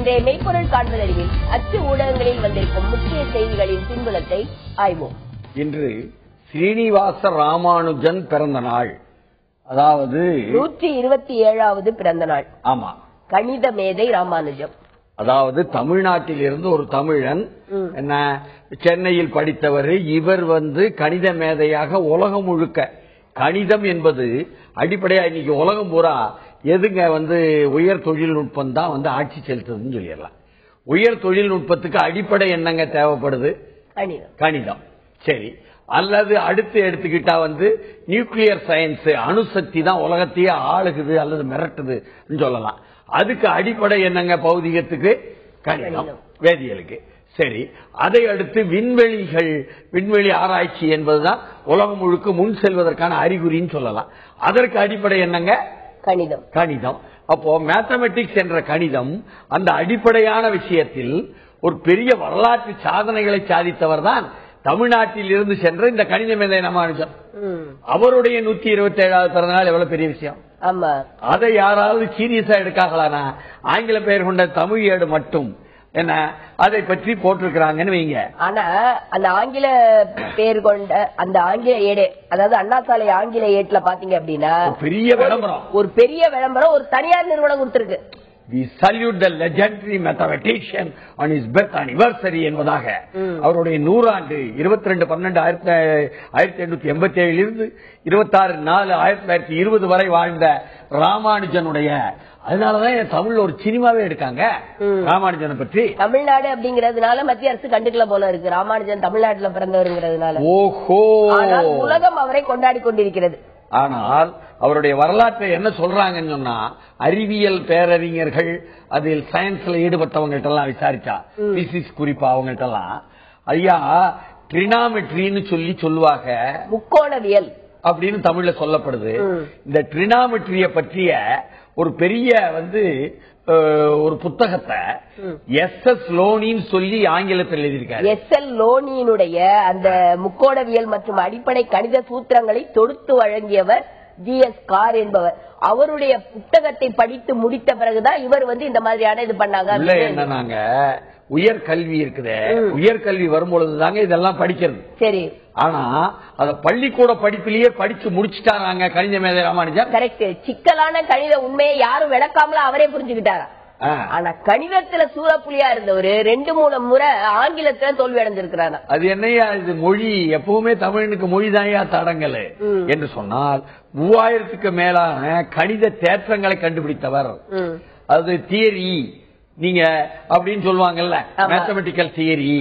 இன்றைய மெய்ப்பொருள் காண்பது அறிவில் அச்சு ஊடகங்களில் வந்திருக்கும் முக்கிய செய்திகளின் பின்புலத்தை ஆய்வோம். இன்று ஸ்ரீனிவாச ராமானுஜன் பிறந்த நாள், அதாவது 127வது பிறந்த நாள். ஆமா, கணித மேதை ராமானுஜம். அதாவது தமிழ்நாட்டில் இருந்து ஒரு தமிழன், என்ன சென்னையில் படித்தவர். இவர் கணித மேதையாக உலகம் முழுக்க, கணிதம் என்பது அடிப்படையா இன்னைக்கு உலகம் பூரா எதுங்க உயர் தொழில்நுட்பம் தான் ஆட்சி செலுத்துதுன்னு சொல்லிடலாம். உயர் தொழில்நுட்பத்துக்கு அடிப்படை என்னங்க தேவைப்படுது? கணிதம். சரி, அல்லது அடுத்து எடுத்துக்கிட்டா நியூக்ளியர் சயின்ஸ், அணுசக்தி தான் உலகத்தையே ஆளுகுது அல்லது மிரட்டுது சொல்லலாம். அதுக்கு அடிப்படை என்னங்க? பௌதிகத்துக்கு கணிதம், வேதியியலுக்கு. சரி, அதை அடுத்து விண்வெளி ஆராய்ச்சி என்பதுதான் உலகம் முழுக்க முன் செல்வதற்கான அறிகுறின்னு சொல்லலாம். அதற்கு அடிப்படை என்னங்க? கணிதம். அப்போ மேத்தமெட்டிக்ஸ் என்ற கணிதம் அந்த அடிப்படையான விஷயத்தில் ஒரு பெரிய வரலாற்று சாதனைகளை சாதித்தவர் தான் தமிழ்நாட்டில் இருந்து சென்ற இந்த கணித மேதை ராமானுஜன். அவருடைய 127வது பிறந்த நாள் எவ்வளவு பெரிய விஷயம். அதை யாராவது சீரியஸா எடுக்காங்களானா? ஆங்கில பெயர் கொண்ட தமிழ் ஏடு மட்டும் என்ன அதை பற்றி போட்டிருக்கிறாங்கன்னு வைங்க. ஆனா அந்த ஆங்கில பேர் கொண்ட அந்த ஆங்கில ஏடு, அதாவது அண்ணா சாலை ஆங்கில ஏட்டுல பாத்தீங்க அப்படின்னா ஒரு பெரிய விளம்பரம் ஒரு தனியார் நிறுவனம் கொடுத்திருக்கு. We salute the legendary mathematician on his birth anniversary என்பதாக அவருடைய 100 ஆண்டு 22/12/1887 இருந்து 26/4/1920 வரை வாழ்ந்த ராமானுஜனுடைய, அதனாலதான் தமிழ்ல ஒரு சினிமாவே எடுக்காங்க ராமானுஜனை பற்றி. தமிழ்நாடு அப்படிங்கறதுனால மத்திய அரசு கண்டுக்கல போல இருக்கு. ராமானுஜன் தமிழ்நாட்டுல பிறந்தவருங்கிறதுனால ஓஹோ, உலகம் அவரை கொண்டாடி கொண்டிருக்கிறது. ஆனால் அவருடைய வரலாற்றை என்ன சொல்றாங்கன்னு சொன்னா, அறிவியல் பேரறிஞர்கள், அதில் சயின்ஸ்ல ஈடுபட்டவங்கள்ட்ட எல்லாம் விசாரிச்சா, பிசிக்ஸ் குறிப்பா அவங்கள்ட்ட எல்லாம், ஐயா ட்ரினாமெட்ரின்னு சொல்லுவாங்க, முக்கோணவியல் அப்படின்னு தமிழ்ல சொல்லப்படுது. இந்த ட்ரினாமெட்ரிய பற்றிய ஒரு பெரிய ஒரு புத்தகத்தை எஸ்.எஸ். லோனின்னு சொல்லி ஆங்கிலத்தில் எழுதியிருக்காரு. எஸ்.எல். லோனியினுடைய அந்த முக்கோணவியல் மற்றும் அடிப்படை கணித சூத்திரங்களை தொடுத்து வழங்கியவர் ஜி.எஸ். கார் என்பவர். அவருடைய புத்தகத்தை படித்து முடித்த பிறகுதான் இவர் இந்த மாதிரியான இது பண்ணாங்க. என்னன்னாங்க, உயர்கல்வி இருக்குதே, உயர்கல்வி வரும்பொழுதுதாங்க இதெல்லாம் படிக்கிறது. சரி, ஆனா அத பள்ளிக்கூட படிப்பிலேயே படிச்சு முடிச்சுட்டாங்க கணித மேதை ராமானுஜன். கரெக்ட். சிக்கலான கணித உண்மையை யாரும் விளக்காமல அவரே புரிஞ்சுக்கிட்டாரா. ஆனா கணிதத்துல சூறப்புலியா இருந்தவரு 2-3 முறை ஆங்கிலத்துல தோல்வி அடைஞ்சிருக்கிறாரா. அது என்னையா இது? மொழி எப்பவுமே தமிழனுக்கு மொழிதாயா தடங்கல் என்று சொன்னால் 3000க்கு மேலான கணித தேற்றங்களை கண்டுபிடித்தவர். அது தியரி நீங்க அப்படின்னு சொல்லுவாங்கல்ல, மேத்தமெட்டிக்கல் தியரி.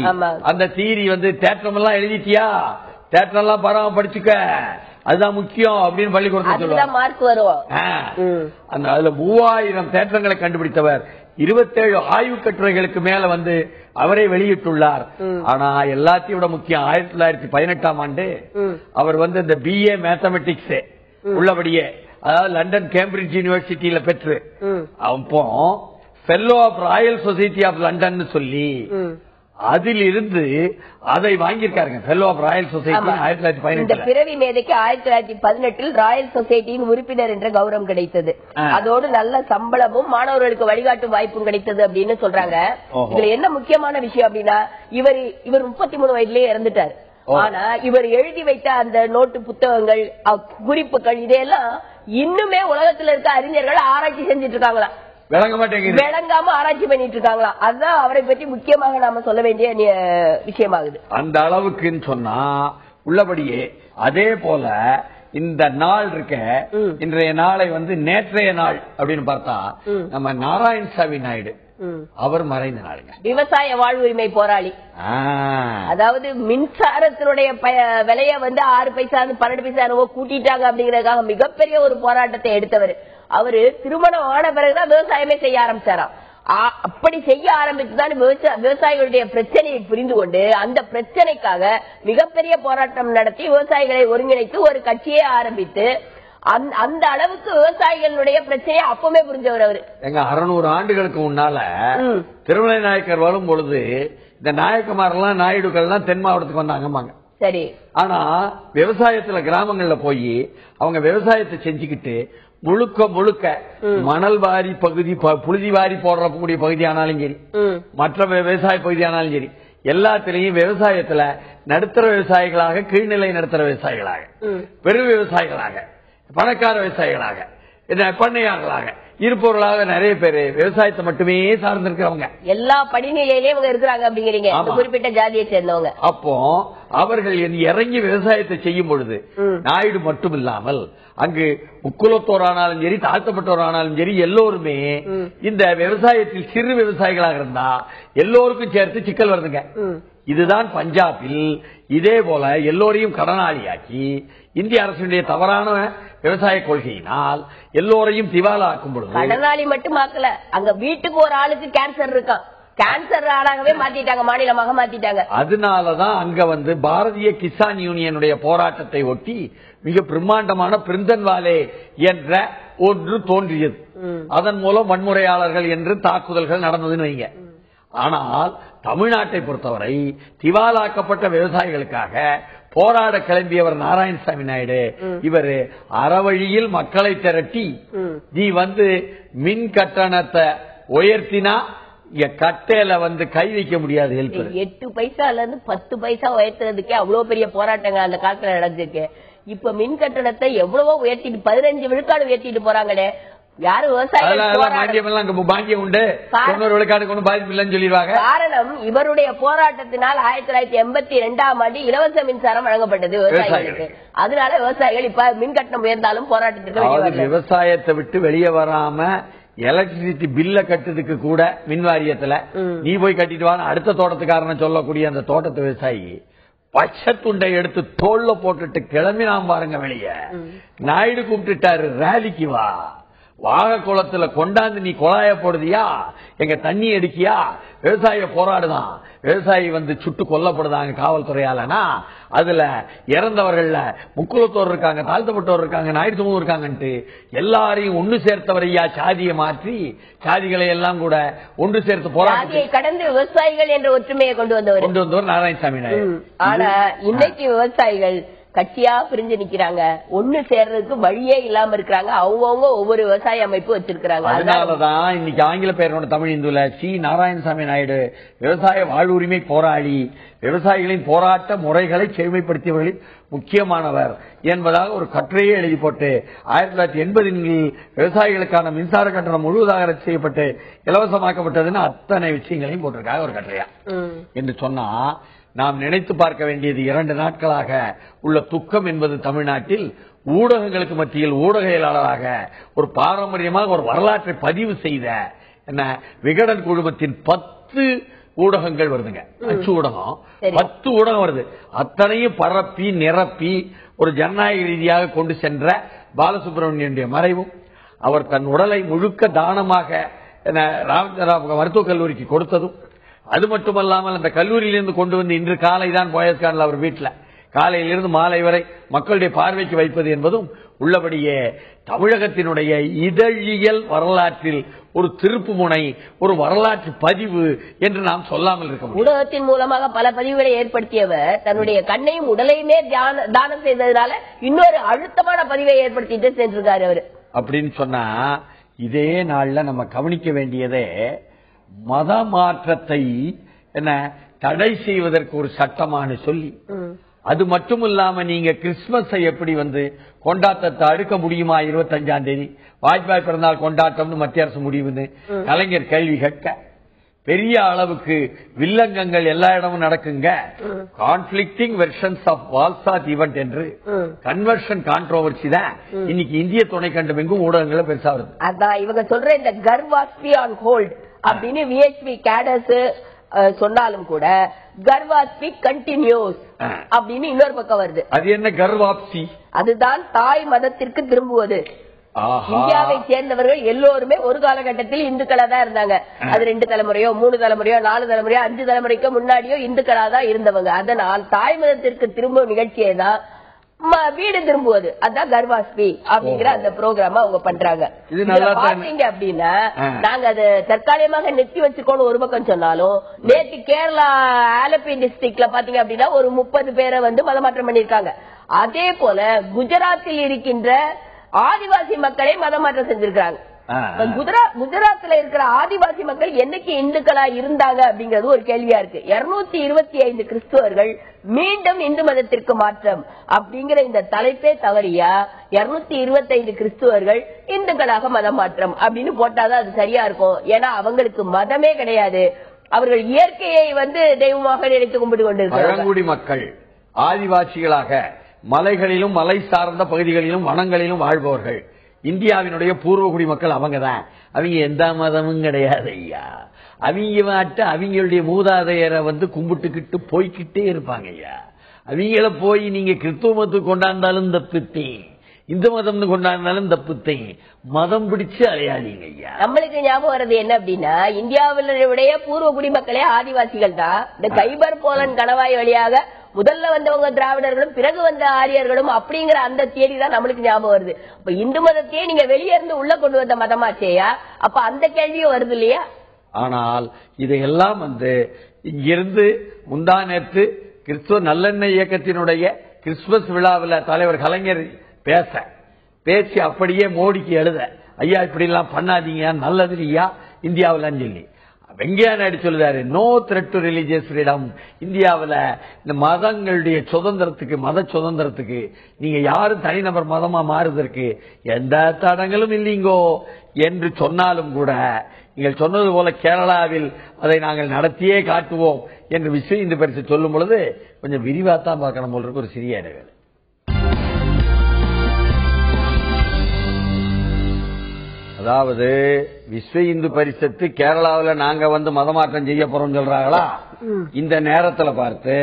அந்த தியரி தேற்றம் எல்லாம் எழுதிட்டியா, தேற்றம் எல்லாம் பராம படிச்சுக்க, அதுதான் முக்கியம் அப்படின்னு பள்ளிக்கூடத்தில் சொல்லுவாங்க. மார்க் வரும். அதுல 3000 தேற்றங்களை கண்டுபிடித்தவர். 27 ஆய்வு கட்டுரைகளுக்கு மேல அவரே வெளியிட்டுள்ளார். ஆனா எல்லாத்தையும் விட முக்கியம், 1918ஆம் ஆண்டு அவர் இந்த BA மேத்தமெட்டிக்ஸ் உள்ளபடியே, அதாவது லண்டன் கேம்பிரிட்ஜ் யூனிவர்சிட்டியில பெற்று அப்போ fellow of Royal Society of London சொல்லி அதிலிருந்து அதை வாங்கியிருக்காருங்க. Fellow of Royal Society 1918. இந்த பிறவி மேதைக்கு 1918 ராயல் சொசைட்டியின் உறுப்பினர் என்ற கௌரவம் கிடைத்தது. அதோடு நல்ல சம்பளமும் மாணவர்களுக்கு வழிகாட்டும் வாய்ப்பும் கிடைத்தது அப்படின்னு சொல்றாங்க. இதுல என்ன முக்கியமான விஷயம் அப்படின்னா, இவர் 33 வயதிலேயே இறந்துட்டாரு. ஆனா இவர் எழுதி வைத்த அந்த நோட்டு புத்தகங்கள், குறிப்புகள், இதையெல்லாம் இன்னுமே உலகத்துல இருக்க அறிஞர்கள் ஆராய்ச்சி செஞ்சிட்டு இருக்காங்களா, விளங்காம ஆராய்ச்சி பண்ணிட்டு இருக்காங்களா. அதுதான் அவரை பற்றி முக்கியமாக நாம சொல்ல வேண்டிய விஷயமாகுது. அந்த அளவுக்கு சொன்னா உள்ளபடியே. அதே போல இந்த நாள் இருக்க, இன்றைய நாளை நேற்றைய நாள் அப்படின்னு பார்த்தா நம்ம நாராயணசாமி நாயுடு அவர் மறைந்த நாளுங்க. விவசாய வாழ்வுரிமை போராளி. அதாவது மின்சாரத்தினுடைய விலைய 6 பைசா 12 பைசா கூட்டிட்டாங்க அப்படிங்கறதுக்காக மிகப்பெரிய ஒரு போராட்டத்தை எடுத்தவர். அவரு திருமணம் ஆன பிறகுதான் விவசாயமே செய்ய ஆரம்பிச்சாராம். அப்படி செய்ய ஆரம்பிச்சுதான் விவசாயிகளுடைய பிரச்சனையை புரிந்து கொண்டு அந்த பிரச்சனைக்காக மிகப்பெரிய போராட்டம் நடத்தி விவசாயிகளை ஒருங்கிணைத்து ஒரு கட்சியே ஆரம்பித்து அந்த அளவுக்கு விவசாயிகளுடைய பிரச்சனையை அப்பவே புரிஞ்சவர் அவரு. எங்க 600 ஆண்டுகளுக்கு முன்னால திருமலை நாயக்கர் வரும் பொழுது இந்த நாயக்கமாரெல்லாம் நாயுடுகள் எல்லாம் தென் மாவட்டத்துக்கு வந்தாங்க. சரி, ஆனா விவசாயத்துல கிராமங்கள்ல போய் அவங்க விவசாயத்தை செஞ்சுக்கிட்டு முழுக்க முழுக்க மணல் வாரி பகுதி, புழுதி வாரி போடக்கூடிய பகுதியானாலும் சரி, மற்ற விவசாய பகுதியானாலும் சரி, எல்லாத்திலையும் விவசாயத்துல நடுத்தர விவசாயிகளாக, கீழ்நிலை நடுத்தர விவசாயிகளாக, பெரு விவசாயிகளாக, பணக்கார விவசாயிகளாக, பண்ணையாளர்களாக இருப்பவர்களாக நிறைய பேர் விவசாயத்தை மட்டுமே சார்ந்திருக்கிறவங்க. எல்லா படிநிலையிலேயும் இவங்க இருக்கிறாங்க அப்படிங்கிறீங்க, குறிப்பிட்ட ஜாதியை சேர்ந்தவங்க. அப்போ அவர்கள் இறங்கி விவசாயத்தை செய்யும் பொழுது நாயுடு மட்டும் இல்லாமல் அங்கு முக்குலத்தோரானாலும் சரி, தாழ்த்தப்பட்டோரானாலும் சரி, எல்லோருமே இந்த விவசாயத்தில் சிறு விவசாயிகளாக இருந்தா எல்லோருக்கும் சேர்த்து சிக்கல் வருதுங்க. இதுதான் பஞ்சாபில் இதே போல எல்லோரையும் கடனாளியாக்கி இந்திய அரசுடைய தவறான விவசாய கொள்கையினால் எல்லோரையும் திவாலாக்கும் பொழுது கடனாளி மட்டும் ஆக்கல, அங்க வீட்டுக்கு ஒரு ஆளுக்கு கேன்சர் இருக்கான், கேன்சர் ஆளாகவே மாத்திட்டாங்க, மாநிலமாக மாத்திட்டாங்க. அதனாலதான் அங்க பாரதிய கிசான் யூனியனுடைய போராட்டத்தை ஒட்டி மிக பிரம்மாண்டமான பிரிந்தன்வாலே என்ற ஒன்று தோன்றியது. அதன் மூலம் வன்முறையாளர்கள் என்று தாக்குதல்கள் நடந்ததுன்னு வைங்க. ஆனால் தமிழ்நாட்டை பொறுத்தவரை திவாலாக்கப்பட்ட விவசாயிகளுக்காக போராட கிளம்பியவர் நாராயணசாமி நாயுடு. இவர் அறவழியில் மக்களை திரட்டி, நீ மின் கட்டணத்தை உயர்த்தினா கட்டையில கை வைக்க முடியாது, 8 பைசால இருந்து 10 பைசா உயர்த்துறதுக்கே அவ்வளவு பெரிய போராட்டங்கள் அந்த காலத்துல நடந்திருக்கு. இப்ப மின் கட்டணத்தை எவ்வளவோ உயர்த்திட்டு 15 விழுக்காடு உயர்த்திட்டு போறாங்களே. யாரு பாக்கியம் உண்டு, 90 விழுக்காடு கொண்டு பாதிப்பு இல்லைன்னு சொல்லிடுவாங்க. காரணம் இவருடைய போராட்டத்தினால் 1982ஆம் ஆண்டு இலவச மின்சாரம் வழங்கப்பட்டது விவசாயிகளுக்கு. அதனால விவசாயிகள் இப்ப மின் கட்டணம் உயர்ந்தாலும் போராட்டத்திற்கு விவசாயத்தை விட்டு வெளியே வராம எலக்ட்ரிசிட்டி பில்ல கட்டுறதுக்கு கூட மின் வாரியத்துல நீ போய் கட்டிட்டு வா அடுத்த தோட்டத்துக்காரன சொல்லக்கூடிய அந்த தோட்டத்து விவசாயி பச்சை துண்டை எடுத்து தோல்ல போட்டுட்டு கிளம்பினாம் பாருங்க வெளியே. நாயுடு கூப்பிட்டுட்டாரு, ரேலிக்கு வா, வாக குளத்துல கொண்டாந்து நீ குழாய போடுதியா, எங்க தண்ணி அடிக்கியா, விவசாய போராடுதான், விவசாயி சுட்டு கொல்லப்படுதாங்க காவல்துறையாலனா, அதுல இறந்தவர்கள்ல முக்குலத்தோர் இருக்காங்க, தாழ்த்தப்பட்டோர் இருக்காங்க, நாயுடு சமூகம் இருக்காங்கன்ட்டு எல்லாரையும் ஒன்று சேர்த்தவரையா சாதியை மாற்றி சாதிகளை எல்லாம் கூட ஒன்று சேர்த்து போராடி கடந்து விவசாயிகள் என்ற ஒற்றுமையை கொண்டு வந்தவர் நாராயணசாமி நாயுடு. ஆனா இன்னைக்கு விவசாயிகள் கட்சியா பிரிஞ்சு நிக்கிறாங்க, ஒண்ணு சேர்றதுக்கு வழியே இல்லாம இருக்கிறாங்க. அவங்கவுங்க ஒவ்வொரு விவசாய அமைப்பு வச்சிருக்காங்க. அதனாலதான் இன்னைக்கு ஆங்கில பெயரோட தமிழ் இந்துல சி நாராயணசாமி நாயுடு விவசாய வாழ்வுரிமை போராளி, விவசாயிகளின் போராட்ட முறைகளை செழுமைப்படுத்தியவர்களில் முக்கியமானவர் என்பதாக ஒரு கட்டுரையை எழுதி போட்டு 1980 விவசாயிகளுக்கான மின்சார கட்டணம் முழுவதாக ரத்து செய்யப்பட்டு இலவசமாக்கப்பட்டதுன்னு அத்தனை விஷயங்களையும் போட்டிருக்காங்க ஒரு கட்டுரையா. என்று சொன்னா நாம் நினைத்து பார்க்க வேண்டியது 2 நாட்களாக உள்ள துக்கம் என்பது தமிழ்நாட்டில் ஊடகங்களுக்கு மத்தியில் ஊடகவியலாளராக ஒரு பாரம்பரியமாக ஒரு வரலாற்றை பதிவு செய்த விகடன் குழுமத்தின் 10 ஊடகங்கள் வருதுங்க. அச்சு ஊடகம் 10 ஊடகம் வருது. அத்தனையும் பரப்பி நிரப்பி ஒரு ஜனநாயக ரீதியாக கொண்டு சென்ற பாலசுப்ரமணியனுடைய மறைவும், அவர் தன் உடலை முழுக்க தானமாக மருத்துவக் கல்லூரிக்கு கொடுத்ததும், அது மட்டுமல்லாமல் அந்த கல்லூரியிலிருந்து கொண்டு வந்து இன்று காலை தான் போயஸ்கான்ல அவர் வீட்டில் காலையிலிருந்து மாலை வரை மக்களுடைய பார்வைக்கு வைப்பது என்பதும் உள்ளபடியே தமிழகத்தினுடைய இதழியல் வரலாற்றில் ஒரு திருப்பு முனை, ஒரு வரலாற்று பதிவு என்று நாம் சொல்லாமல் இருக்க முடியும். ஊடகத்தின் மூலமாக பல பதிவுகளை ஏற்படுத்தியவர் தன்னுடைய கண்ணையும் உடலையுமே தானம் செய்ததுனால இன்னொரு அழுத்தமான பதிவை ஏற்படுத்திட்டு சென்றிருக்காரு அவரு. அப்படின்னு சொன்னா இதே நாள்ல நம்ம கவனிக்க வேண்டியதே மத மாற்றத்தை தடை செய்வதற்கு ஒரு சட்டமானு சொல்லி, அது மட்டும் இல்லாம நீங்க கிறிஸ்துமஸை எப்படி கொண்டாட்டத்தை அடுக்க முடியுமா? 25ஆம் தேதி வாஜ்பாய் பிறந்தால் கொண்டாட்டம்னு மத்திய அரசு முடிவுன்னு கலைஞர் கேள்வி கேட்க, பெரிய அளவுக்கு வில்லங்கங்கள் எல்லா இடமும் நடக்குங்க. கான்ஃபிளிக்டிங் வெர்ஷன்ஸ் ஆஃப் வால்சாத் ஈவென்ட் என்று கன்வர்ஷன் கான்ட்ரோவர்சி தான் இன்னைக்கு இந்திய துணை கண்டம் எங்கும் ஊடகங்கள் பெருசா வருது. அதான் இவங்க சொல்ற இந்த கர்வாஸ்பி ஆன் ஹோல்ட் அப்படின்னு விஹெச்பி கேடர்ஸ் சொன்னாலும் கூட கர்வாஸ்பி கண்டினியூஸ் அப்படின்னு இன்னொரு பக்கம் வருது. அது என்ன கர்வாப்சி? அதுதான் தாய் மதத்திற்கு திரும்புவது. இந்தியாவை சேர்ந்தவர்கள் எல்லோருமே ஒரு காலகட்டத்தில் இந்துக்களா தான் இருந்தாங்க. அது 2 தலைமுறையோ 3 தலைமுறையோ 4 தலைமுறையோ 5 தலைமுறைக்கு முன்னாடியோ இந்துக்களா தான் இருந்தவங்க. அதனால் தாய் மதத்திற்கு திரும்பும் நிகழ்ச்சியை தான் வீடு திரும்புவது, அதான் கர்வாஸ்பி அப்படிங்கிற அந்த ப்ரோக்ராம் அவங்க பண்றாங்க. பாத்தீங்க அப்படின்னா நாங்க அது தற்காலிகமாக நெத்தி வச்சுக்கோன்னு ஒரு பக்கம் சொன்னாலும், நேற்று கேரளா ஆலப்பி டிஸ்ட்ரிக்ட்ல பாத்தீங்க அப்படின்னா ஒரு 30 பேரை மதமாற்றம் பண்ணிருக்காங்க. அதே போல குஜராத்தில் இருக்கின்ற ஆதிவாசி மக்களை மதமாற்றம் செஞ்சிருக்காங்க. குஜராத்ல இருக்கிற ஆதிவாசி மக்கள் என்னைக்கு இந்துக்களா இருந்தாங்க அப்படிங்கிறது ஒரு கேள்வியா இருக்கு. 225 கிறிஸ்துவர்கள் மீண்டும் இந்து மதத்திற்கு மாற்றம் அப்படிங்கிற இந்த தலைப்பே தவறியா 225 கிறிஸ்துவர்கள் இந்துக்களாக மதம் மாற்றம் அப்படின்னு போட்டாதான் அது சரியா இருக்கும். ஏன்னா அவங்களுக்கு மதமே கிடையாது. அவர்கள் இயற்கையை தெய்வமாக நினைத்து கும்பிட்டு கொண்டிருக்கிறார்கள். பழங்குடி மக்கள் ஆதிவாசிகளாக மலைகளிலும் மலை சார்ந்த பகுதிகளிலும் வனங்களிலும் வாழ்பவர்கள் இந்தியாவினுடைய பூர்வகுடி மக்கள் அவங்கதான். அவங்க எந்த மதமும் கிடையாது ஐயா. அவங்க அவங்களுடைய மூதாதையரை கும்பிட்டுக்கிட்டு போய்கிட்டே இருப்பாங்க ஐயா. அவங்கள போய் நீங்க கிறிஸ்துவ மதத்துக்கு கொண்டாந்தாலும் தப்புத்தே, இந்து மதம் கொண்டாடினாலும் தப்புத்தே, மதம் பிடிச்சு அலையாதீங்க ஐயா. நம்மளுக்கு ஞாபகம் வர்றது என்ன அப்படின்னா, இந்தியாவினுடைய பூர்வ குடிமக்களே ஆதிவாசிகள் தான். இந்த கைபர் போலன் கணவாய் வழியாக முதல்ல வந்தவங்க திராவிடர்களும் பிறகு வந்த ஆரியர்களும் அப்படிங்கிற அந்த தேதி தான் நம்மளுக்கு ஞாபகம் வருது. அப்ப இந்து மதத்தையே நீங்க வெளியே இருந்து உள்ள கொண்டு வந்த மதமாச்சேயா? அப்ப அந்த கேள்வியும் வருது இல்லையா? ஆனால் இதையெல்லாம் இங்கிருந்து முந்தா நேற்று கிறிஸ்துவ நல்லெண்ணெய் இயக்கத்தினுடைய கிறிஸ்துமஸ் விழாவில் தலைவர் கலைஞர் பேசி அப்படியே மோடிக்கு எழுத, ஐயா இப்படி எல்லாம் பண்ணாதீங்க நல்லது இல்லையா இந்தியாவில் சொல்லி வெங்கையா நாயுடு சொல்லுறாரு, no threat to religious freedom. இந்தியாவில் இந்த மதங்களுடைய சுதந்திரத்துக்கு, மத சுதந்திரத்துக்கு நீங்க யாரும் தனிநபர் மதமா மாறுவதற்கு எந்த தடங்களும் இல்லைங்கோ என்று சொன்னாலும் கூட, நீங்கள் சொன்னது போல கேரளாவில் அதை நாங்கள் நடத்தியே காட்டுவோம் என்று விஸ்வ இந்து பரிசு சொல்லும் பொழுது கொஞ்சம் விரிவாத்தான் பார்க்கணும் போல ஒரு சிறிய இடைவேளை. அதாவது விஸ்வ இந்து பரிஷத்து கேரளாவில் நாங்க மதமாற்றம் செய்ய போறோம் சொல்றாங்களா? இந்த நேரத்தில் பார்த்து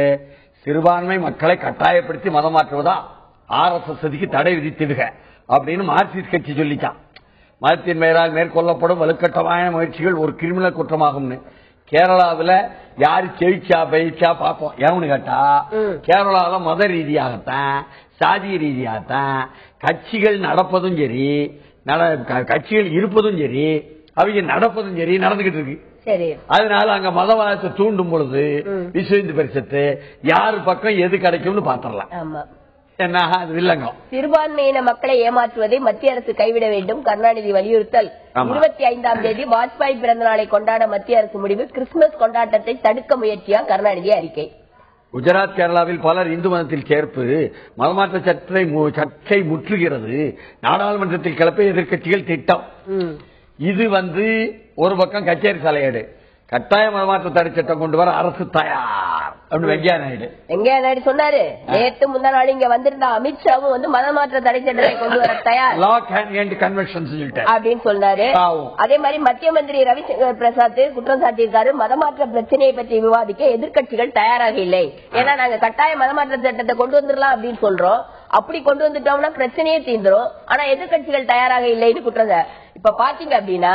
சிறுபான்மை மக்களை கட்டாயப்படுத்தி மதமாற்றுவதா RSS தடை விதித்திடுக அப்படின்னு மார்க்சிஸ்ட் கட்சி சொல்லிச்சான். மதத்தின் பெயரால் மேற்கொள்ளப்படும் வலுக்கட்டமான முயற்சிகள் ஒரு கிரிமினல் குற்றமாகும். கேரளாவில் யாரு செழிச்சா பயிற்சா பார்ப்போம். எவனு கேட்டா கேரளாவில் மத ரீதியாகத்தான், சாதிய ரீதியாகத்தான் கட்சிகள் நடப்பதும் சரி, கட்சிகள் இருப்பதும் சரி, அவங்க நடப்பதும் சரி நடந்துகிட்டு இருக்கு. அதனால அங்க மதவாதத்தை தூண்டும் பொழுது விஸ்வ இந்து பரிஷத்து யாரு பக்கம் எது கிடைக்கும்னு பாத்திரலாம். என்ன அது இல்லங்க, சிறுபான்மையின மக்களை ஏமாற்றுவதை மத்திய அரசு கைவிட வேண்டும் கருணாநிதி வலியுறுத்தல். 25ஆம் தேதி வாஜ்பாய் பிறந்த நாளை கொண்டாட மத்திய அரசு முடிவு. கிறிஸ்துமஸ் கொண்டாட்டத்தை தடுக்க முயற்சியா கருணாநிதி அறிக்கை. குஜராத் கேரளாவில் பலர் இந்து மதத்தில் சேர்ப்பு மதமாற்ற சர்ச்சை முற்றுகிறது. நாடாளுமன்றத்தில் கிளப்பிய எதிர்கட்சிகள் திட்டம். இது ஒரு பக்கம் கச்சேரி தலையீடு. கட்டாய மதமாற்ற தடை சட்டம் கொண்டு வர அரசு தயார் அப்படின்னு வெங்கையா நாயுடு சொன்னாரு. நேற்று முந்தா நாள் இங்க வந்திருந்த அமித்ஷாவும் மதமாற்ற தடை சட்டத்தை கொண்டு வர தயார் அப்படின்னு சொன்னாரு. அதே மாதிரி மத்திய மந்திரி ரவிசங்கர் பிரசாத் குற்றம் சாட்டியிருக்காரு, மதமாற்ற பிரச்சனையை பற்றி விவாதிக்க எதிர்கட்சிகள் தயாராக இல்லை. ஏன்னா நாங்க கட்டாய மதமாற்ற சட்டத்தை கொண்டு வந்துடலாம் அப்படின்னு சொல்றோம். அப்படி கொண்டு வந்துட்டோம்னா பிரச்சனையே தீர்ந்துரும். ஆனா எதிர்கட்சிகள் தயாராக இல்லைன்னு குற்றம். இப்ப பாத்தீங்க அப்படின்னா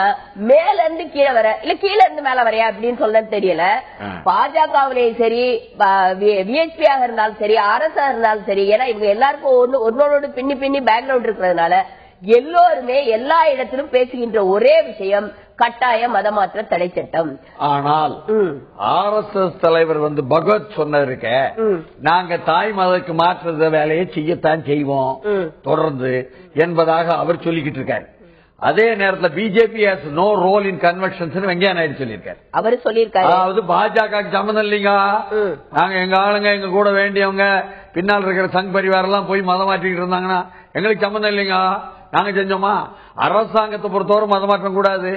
மேல இருந்து கீழே வர இல்ல கீழே இருந்து மேல வரையா அப்படின்னு சொல்ல தெரியல. பாஜகவிலேயும் சரி, விஹெச்பியாக இருந்தாலும் சரி, அரசா இருந்தாலும் சரி, ஏன்னா இவங்க எல்லாருக்கும் ஒன்னோடு பின்னி பின்னி பேக்ரவுண்ட் இருக்கிறதுனால எல்லோருமே எல்லா இடத்திலும் பேசுகின்ற ஒரே விஷயம் கட்டாய மதமாற்ற தடை சட்டம். ஆனால் RSS தலைவர் பகவத் சொன்னதற்க நாங்க தாய் மதத்துக்கு மாற்ற வேலையை செய்யத்தான் செய்வோம் தொடர்ந்து என்பதாக அவர் சொல்லிக்கிட்டு இருக்காரு. அதே நேரத்தில் BJP has no role in conventions Venkaiah Naidu சொல்லியிருக்காரு. அவர் சொல்லியிருக்காரு, அதாவது பாஜக சம்மந்தம் இல்லைங்க, நாங்க எங்க ஆளுங்க எங்க கூட வேண்டியவங்க பின்னால் இருக்கிற சங் பரிவாரம் எல்லாம் போய் மதம் மாற்றிக்கிட்டு இருந்தாங்கன்னா எங்களுக்கு சம்மந்தம் இல்லைங்க. நாங்க செஞ்சோமா? அரசாங்கத்தை பொறுத்தவரை மதமாற்றம் கூடாது,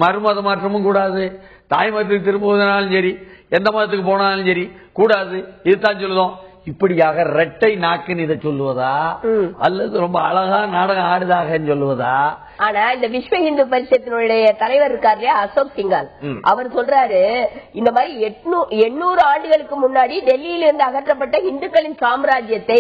மறுமத மாற்றமும் கூடாது, தாய் மதத்துக்கு திரும்புவதனாலும் சரி, எந்த மதத்துக்கு போனாலும் சரி கூடாது. இதுதான் சொல்லுதோம். இப்படியாக ரெட்டை நாக்குன்னு இதை சொல்லுவதா அல்லது ரொம்ப அழகா நாடகம் ஆடுதாக சொல்லுவதா? ஆனா இந்த விஸ்வ இந்து பரிஷத்தினுடைய தலைவர் இருக்காரு இல்லையா, அசோக் சிங்கால், அவர் சொல்றாரு இந்த மாதிரி 800 ஆண்டுகளுக்கு முன்னாடி டெல்லியில இருந்து அகற்றப்பட்ட இந்துக்களின் சாம்ராஜ்யத்தை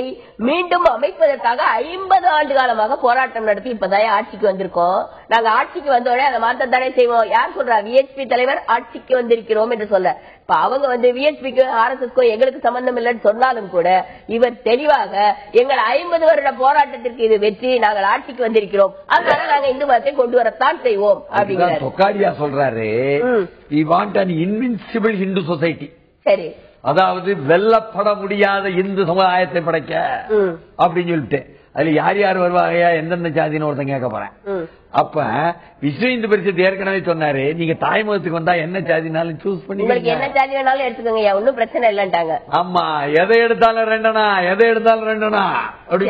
மீண்டும் அமைப்பதற்காக 50 ஆண்டு காலமாக போராட்டம் நடத்தி இப்பதான் ஆட்சிக்கு வந்திருக்கோம். நாங்க ஆட்சிக்கு வந்தோடனே அதை மாற்ற தடை செய்வோம். யார் சொல்றா? விஹெச்பி தலைவர் ஆட்சிக்கு வந்திருக்கிறோம் என்று சொல்ல. இப்ப அவங்க விஹெச்பிக்கு RSSக்கும் எங்களுக்கு சம்பந்தம் இல்லைன்னு சொன்னாலும் கூட இவர் தெளிவாக எங்கள் 50 வருட போராட்டத்திற்கு இது வெற்றி, நாங்கள் ஆட்சிக்கு வந்திருக்கிறோம், அதனால நாங்க இந்து மதத்தை கொண்டு வரத்தான் செய்வோம் அப்படிங்கிறார். தொக்காடியா சொல்றாரு, we want an invincible Hindu society. சரி, அதாவது வெல்லப்பட முடியாத இந்து சமுதாயத்தை படைக்க அப்படின்னு சொல்லிட்டு அதுல யார் யார் வருவாங்க எந்தெந்த ஜாதின்னு ஒருத்தன் கேட்க போறேன். அப்ப விஸ்வ இந்து பரிஷத்து ஏற்கனவே சொன்னாரு, நீங்க தாய்மதத்துக்கு வந்தா என்ன ஜாதினாலும் சூஸ் பண்ணி என்ன ஜாதி வேணாலும் எடுத்துக்கோங்க, ஒன்னும் பிரச்சனை இல்லன்ட்டாங்க. ஆமா, எதை எடுத்தாலும் ரெண்டனா அப்படி.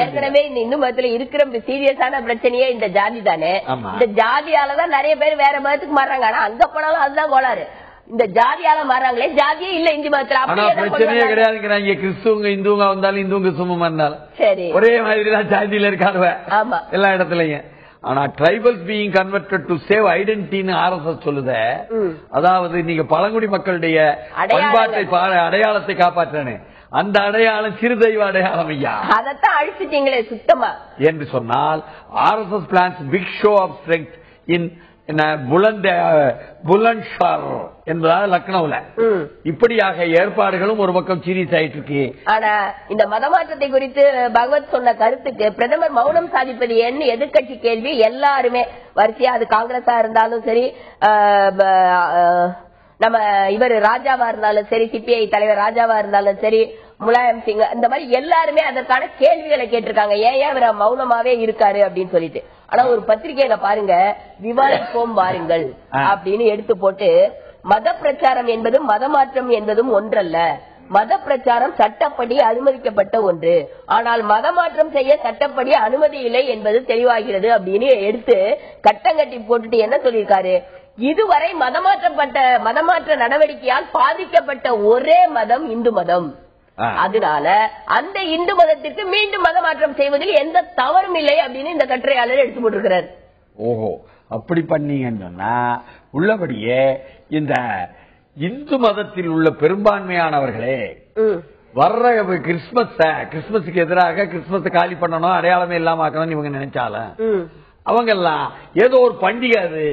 ஏற்கனவே இந்த இந்து மதத்துல இருக்கிற சீரியஸான பிரச்சனையே இந்த ஜாதி தானே. இந்த ஜாதியாலதான் நிறைய பேர் வேற மதத்துக்கு மாறாங்க. ஆனா அங்க போனாலும் அதுதான் கோளாறு. இந்த ஜாதியால மாறாங்களே, ஜாதியே இல்ல இந்து மதத்துல. பிரச்சனையே கிடையாதுங்கிறாங்க. கிறிஸ்துவங்க இந்துவங்க வந்தாலும் இந்துவங்க கிறிஸ்துவமா இருந்தாலும் சரி ஒரே மாதிரி தான் ஜாதியில இருக்காங்க எல்லா இடத்துலயும். ஆனா tribals being converted to save ஐடென்டிட்டின்னு RSS சொல்லுத. அதாவது நீங்க பழங்குடி மக்களுடைய பண்பாட்டை அடையாளத்தை காப்பாற்றனே, அந்த அடையாளம் சிறுதெய்வ அடையாளம் ஐயா, அதத்தான் அழிச்சிட்டீங்களே சுத்தமா என்று சொன்னால் RSS plans big show of strength in Bulandshahr என்பதாக லக்னோல. இப்படியாக ஏற்பாடுகளும் ஒரு பக்கம் சீரியஸ் ஆயிட்டு இருக்கு. ஆனா இந்த மதமாற்றத்தை குறித்து பகவத் சொன்ன கருத்துக்கு பிரதமர் மௌனம் சாதிப்பது என்ன எதிர்கட்சி கேள்வி. எல்லாருமே வரிசையா, அது காங்கிரஸா இருந்தாலும் சரி, நம்ம இவர் ராஜாவா இருந்தாலும் சரி, CPI தலைவர் ராஜாவா இருந்தாலும் சரி, முலாயம் சிங், இந்த மாதிரி எல்லாருமே அதற்கான கேள்விகளை கேட்டிருக்காங்க. ஏன் இவர் மௌனமாவே இருக்காரு அப்படின்னு சொல்லிட்டு. ஆனா ஒரு பத்திரிகையில பாருங்க, விவாதிப்போம் வாருங்கள் அப்படின்னு எடுத்து போட்டு, மத பிரச்சாரம் என்பதும் மதமாற்றம் என்பதும் ஒன்றல்ல, மத பிரச்சாரம் சட்டப்படி அனுமதிக்கப்பட்ட ஒன்று, ஆனால் மதமாற்றம் செய்ய சட்டப்படி அனுமதி இல்லை என்பது தெளிவாகிறது அப்படின்னு எடுத்து கட்டங்கட்டி போட்டுட்டு என்ன சொல்லியிருக்காரு, இதுவரை மதமாற்ற நடவடிக்கையால் பாதிக்கப்பட்ட ஒரே மதம் இந்து மதம். அதனால அந்த இந்து மதத்திற்கு மீண்டும் மதமாற்றம் செய்வதில் எந்த தவறும் இல்லை அப்படின்னு இந்த கட்டுரையாளர் எடுத்து போட்டிருக்கிறார். ஓஹோ, அப்படி பண்ணீங்கன்னா உள்ளபடியே இந்த இந்து மதத்தில் உள்ள பெரும்பான்மையானவர்களே வர்ற கிறிஸ்துமஸுக்கு எதிராக கிறிஸ்துமஸ் காலி பண்ணணும், அடையாளமே இல்லாம ஆக்கணும்னு இவங்க நினைச்சாலும் அவங்க எல்லாம் ஏதோ ஒரு பண்டிகை, அது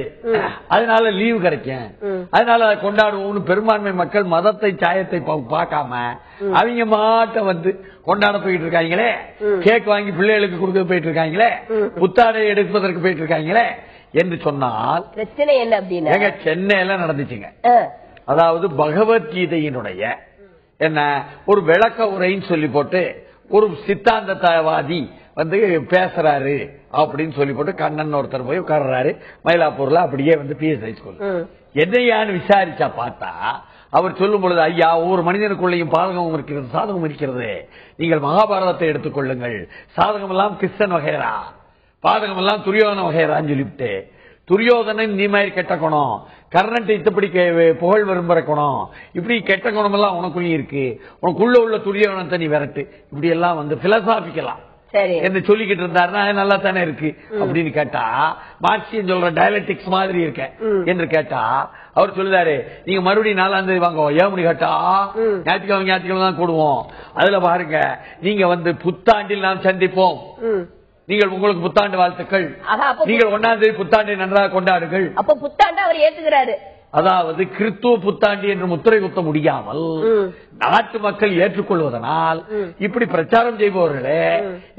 அதனால லீவு கிடைக்கும், அதனால அதை கொண்டாடுவோம்னு பெரும்பான்மை மக்கள் மதத்தை சாயத்தை பார்க்காம அவங்க மாட்ட வந்து கொண்டாட போயிட்டு இருக்காங்களே, கேக் வாங்கி பிள்ளைகளுக்கு கொடுக்க போயிட்டு இருக்காங்களே, புத்தாடை எடுப்பதற்கு போயிட்டு இருக்காங்களே என்று சொன்னால் பிரச்சனை என்ன அப்படின்னா சென்னையில நடந்துச்சுங்க. அதாவது பகவத்கீதையினுடைய என்ன ஒரு விளக்க உரைன்னு சொல்லி போட்டு ஒரு சித்தாந்தவாதி வந்து பேசுறாரு அப்படின்னு சொல்லி போட்டு கண்ணன் ஒருத்தர் போய் உட்கார்றாரு மயிலாப்பூர்ல. அப்படியே வந்து PSI ஸ்கூல் என்னையான்னு விசாரிச்சா பார்த்தா அவர் சொல்லும் பொழுது, ஐயா, ஒவ்வொரு மனிதனுக்குள்ளேயும் பாதகமும் இருக்கிறது, சாதகம் இருக்கிறது. நீங்கள் மகாபாரதத்தை எடுத்துக்கொள்ளுங்கள், சாதகம் எல்லாம் கிருஷ்ணன் வகைரா, பாதகம் எல்லாம் துரியோதன வகைரான்னு சொல்லிவிட்டு, துரியோதனன் நீ மாதிரி கெட்ட குணம், கர்ணன் இத்தப்படி புகழ் விரும்புறக்கணும், இப்படி கெட்ட குணம் எல்லாம் உனக்குள்ளே இருக்கு, உனக்குள்ள உள்ள துரியோதனத்தை நீ விரட்டு, இப்படி எல்லாம் வந்து பிலசாபிக்கலாம் என்று சொல்லிக்கிட்டு இருந்தாருன்னா நல்லா தானே இருக்கு அப்படின்னு கேட்டா, மார்க்சியம் சொல்ற டயலெக்டிக்ஸ் மாதிரி இருக்க என்று கேட்டா அவர் சொல்லுதாரு, நீங்க மறுபடியும் 4ஆம் தேதி வாங்க, ஏன் முடி கேட்டா ஞாயிற்றுக்கிழமை தான் கூடுவோம், அதுல பாருங்க நீங்க வந்து புத்தாண்டில் நாம் சந்திப்போம், நீங்கள் உங்களுக்கு புத்தாண்டு வாழ்த்துக்கள், நீங்கள் 1ஆம் தேதி புத்தாண்டை நன்றாக கொண்டாடுங்கள். அப்ப புத்தாண்டு அவர் ஏத்துக்கிறாரு. அதாவது கிறிஸ்துவ புத்தாண்டு என்று முத்திரை குத்த முடியாமல் நாட்டு மக்கள் ஏற்றுக்கொள்வதனால் இப்படி பிரச்சாரம் செய்பவர்களே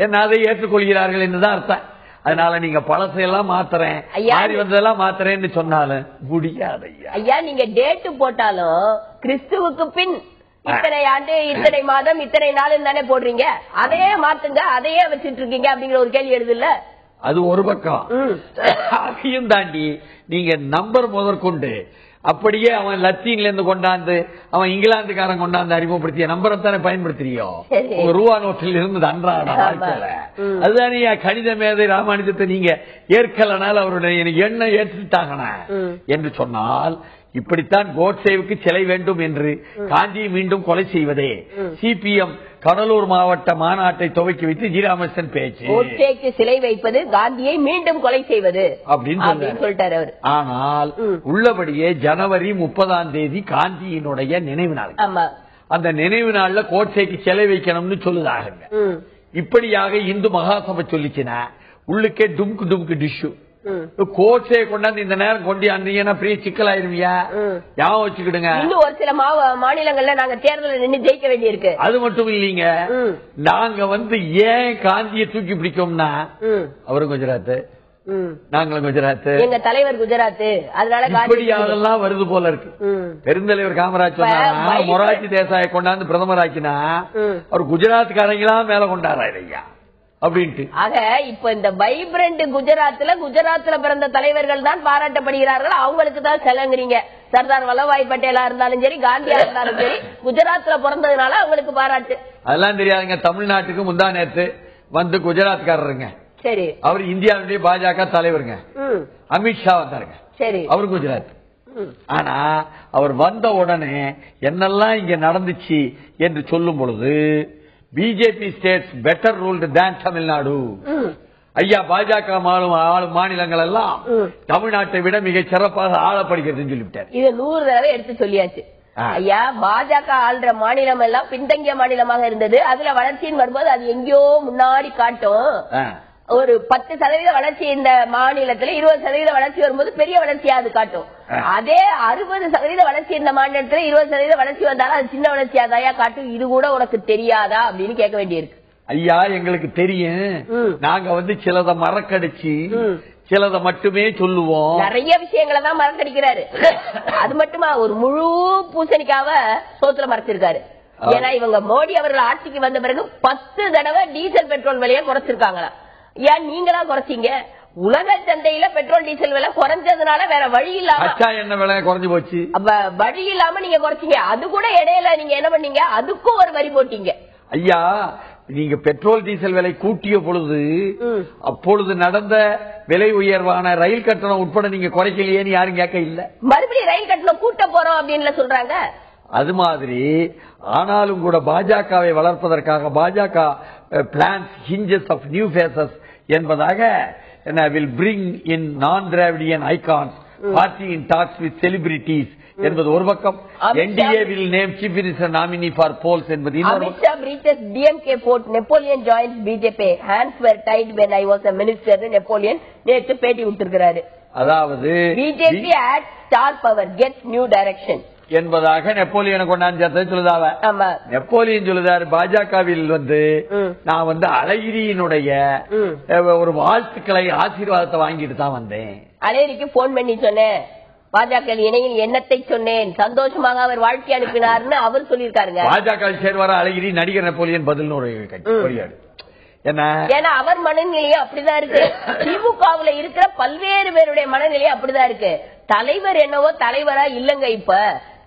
என்ன அதை ஏற்றுக்கொள்கிறார்கள் என்றுதான் அர்த்தம். அதனால நீங்க பழசையெல்லாம் மாத்துறேன், மாறி வந்ததெல்லாம் மாத்துறேன்னு சொன்னாலும் முடியாது ஐயா. நீங்க டேட்டு போட்டாலும் கிறிஸ்துவுக்கு பின் இத்தனை ஆண்டு, இத்தனை மாதம், இத்தனை நாள் தானே போடுறீங்க, அதையே மாத்துங்க, அதையே வச்சிட்டு இருக்கீங்க அப்படிங்கிற ஒரு கேள்வி எழுது இல்ல. அது ஒரு பக்கம். அதையும் தாண்டி நீங்க நம்பர் முதற்கொண்டு அப்படியே அவன் லத்தீன்ல இருந்து கொண்டாந்து அவன் இங்கிலாந்துக்காரன் கொண்டாந்து அறிமுகப்படுத்திய நம்பரை தானே பயன்படுத்துறியோ, உங்க ரூபா நோட்டில் இருந்தது அன்றாட வாழ்க்கையில. அதுதானே கணித மேதை ராமானுஜத்தை நீங்க ஏற்கலனால் அவருடைய எண்ணம் ஏற்றுட்டாங்கன என்று சொன்னால், இப்படித்தான் கோட்சேவுக்கு சிலை வேண்டும் என்று காஞ்சி மீண்டும் கொலை செய்வதே CPM கடலூர் மாவட்ட மாநாட்டை துவக்கி வைத்து ஜீராமசன் பேச்சு. கோட்சேக்கு சிலை வைப்பது காந்தியை மீண்டும் கொலை செய்வது அப்படின்னு சொல்லிட்டார் அவர். ஆனால் உள்ளபடியே ஜனவரி 30ஆம் தேதி காந்தியினுடைய நினைவு நாள். அந்த நினைவு நாள்ல கோட்சேக்கு சிலை வைக்கணும்னு சொல்லுதாங்க. இப்படியாக இந்து மகாசபை சொல்லிச்சுன்னா உள்ளுக்கே டும்கு டிஷ்யூ கோட்சையை கொண்டாந்து இந்த நேரம் கொண்டாந்தீங்கன்னா பெரிய சிக்கலாயிருவியா, ஞாபகம் வச்சுக்கிடுங்க. இன்னும் ஒரு சில மாநிலங்கள்ல நாங்க தேர்தலில் நின்று ஜெயிக்க வேண்டியிருக்கு. அது மட்டும் இல்லீங்க, நாங்க வந்து ஏன் காந்தியை தூக்கி பிடிக்கோம்னா அவரும் குஜராத், நாங்களும் குஜராத், எங்க தலைவர் குஜராத், அதனால இப்படியாவதெல்லாம் வருது போல இருக்கு. பெருந்தலைவர் காமராஜ் சொன்னா மொரார்ஜி தேசாயை கொண்டாந்து பிரதமர் ஆக்கினா அவர் குஜராத்காரங்களா மேல கொண்டாரா இல்லையா? அப்படின்ட்டு. ஆக இப்ப இந்த வைப்ரண்ட் குஜராத்ல பிறந்த தலைவர்கள் தான் பாராட்டப்படுகிறார்கள். அவங்களுக்கு தான் செலங்குறீங்க. சர்தார் வல்லபாய் பட்டேலா இருந்தாலும் சரி, காந்தியா இருந்தாலும் சரி, குஜராத்ல பிறந்ததுனால அவங்களுக்கு பாராட்டு. அதெல்லாம் தெரியாதுங்க. தமிழ்நாட்டுக்கு முந்தா நேரத்து வந்து குஜராத்காரருங்க. சரி. அவர் இந்தியாவுடைய பாஜக தலைவருங்க. அமித்ஷா வந்தாருங்க. சரி. அவரு குஜராத். ஆனா அவர் வந்த உடனே என்னெல்லாம் இங்க நடந்துச்சு என்று சொல்லும் பொழுது பிஜேபி ஸ்டேட்ஸ் பெட்டர் ரூல்டு தேன் தமிழ்நாடு. ஐயா, பாஜக ஆளும் மாநிலங்கள் எல்லாம் தமிழ்நாட்டை விட மிக சிறப்பாக ஆளப்படுகிறதுன்னு சொல்லிவிட்டார். இது 100 தடவை எடுத்து சொல்லியாச்சு. ஐயா, பாஜக ஆள்ற மாநிலம் எல்லாம் பின்தங்கிய மாநிலமாக இருந்தது. அதுல வளர்ச்சின்னு வரும்போது அது எங்கேயோ முன்னாடி காட்டும். ஒரு 10% வளர்ச்சி இந்த மாநிலத்துல, 20% வளர்ச்சி வரும்போது பெரிய வளர்ச்சியா அது காட்டும். அதே 60% வளர்ச்சி இந்த மாநிலத்துல 20% வளர்ச்சி வந்தாலும் அது சின்ன வளர்ச்சியாதாயா காட்டும். இது கூட உனக்கு தெரியாதா அப்படின்னு கேட்க வேண்டியிருக்கு. ஐயா, எங்களுக்கு தெரியும். நாங்க வந்து சிலதை மறக்கடிச்சு சிலதை மட்டுமே சொல்லுவோம். நிறைய விஷயங்களை தான் மறக்கடிக்கிறாரு. அது மட்டுமா, ஒரு முழு பூசணிக்காவ சோத்துல மறைச்சிருக்காரு. ஏன்னா இவங்க மோடி அவர்கள் ஆட்சிக்கு வந்த பிறகு 10 தடவை டீசல் பெட்ரோல் விலையை குறைச்சிருக்காங்களா. ஏன் நீங்களா குறைச்சீங்க? உலக சந்தையில பெட்ரோல் டீசல் விலை குறைஞ்சதுனால வேற வழி இல்லாம என்ன விலை குறைஞ்சு போச்சு. வழி இல்லாம நீங்க குறைச்சீங்க. அது கூட இடையில நீங்க என்ன பண்ணீங்க? அதுக்கும் ஒரு வரி போட்டீங்க. ஐயா, நீங்க பெட்ரோல் டீசல் விலை கூட்டிய பொழுது அப்பொழுது நடந்த விலை உயர்வான ரயில் கட்டணம் உட்பட நீங்க குறைக்கலையேன்னு யாரும் கேட்க இல்ல. மறுபடியும் ரயில் கட்டணம் கூட்ட போறோம் அப்படின்னு சொல்றாங்க. அது மாதிரி ஆனாலும் கூட பாஜகவை வளர்ப்பதற்காக பாஜக plans hinges of new faces என்பதாக will bring in non-Dravidian icons, party in talks with celebrities என்பது ஒரு பக்கம். NDA will name chief minister nominee for polls என்பது இன்னொரு பக்கம். Amita breaches DMK fort, Napoleon joins BJP, hands were tied when I was a minister. Napoleon நேற்று பேட்டி விட்டுருக்கிறாரு. அதாவது BJP adds star power, gets new direction என்பதாக நெப்போலியனை கொண்டாந்து சொல்லுதாவ. Napoleon சொல்லுதாரு, பாஜகவில் வந்து நான் வந்து அழகிரியினுடைய ஒரு வாழ்த்துக்களை ஆசீர்வாதத்தை வாங்கிட்டு தான் வந்தேன். அழகிரிக்கு போன் பண்ணி சொன்னேன், பாஜக இணையில் எண்ணத்தை சொன்னேன், சந்தோஷமாக அவர் வாழ்க்கை அனுப்பினார்னு அவர் சொல்லியிருக்காருங்க. பாஜக சேர்வார அழகிரி நடிகர் நெப்போலியன் பதில் ஏன்னா அவர் மனநிலையும் அப்படிதான் இருக்கு. திமுகவுல இருக்கிற பல்வேறு பேருடைய மனநிலையும் அப்படிதான் இருக்கு. தலைவர் என்னவோ தலைவரா இல்லங்க, இப்ப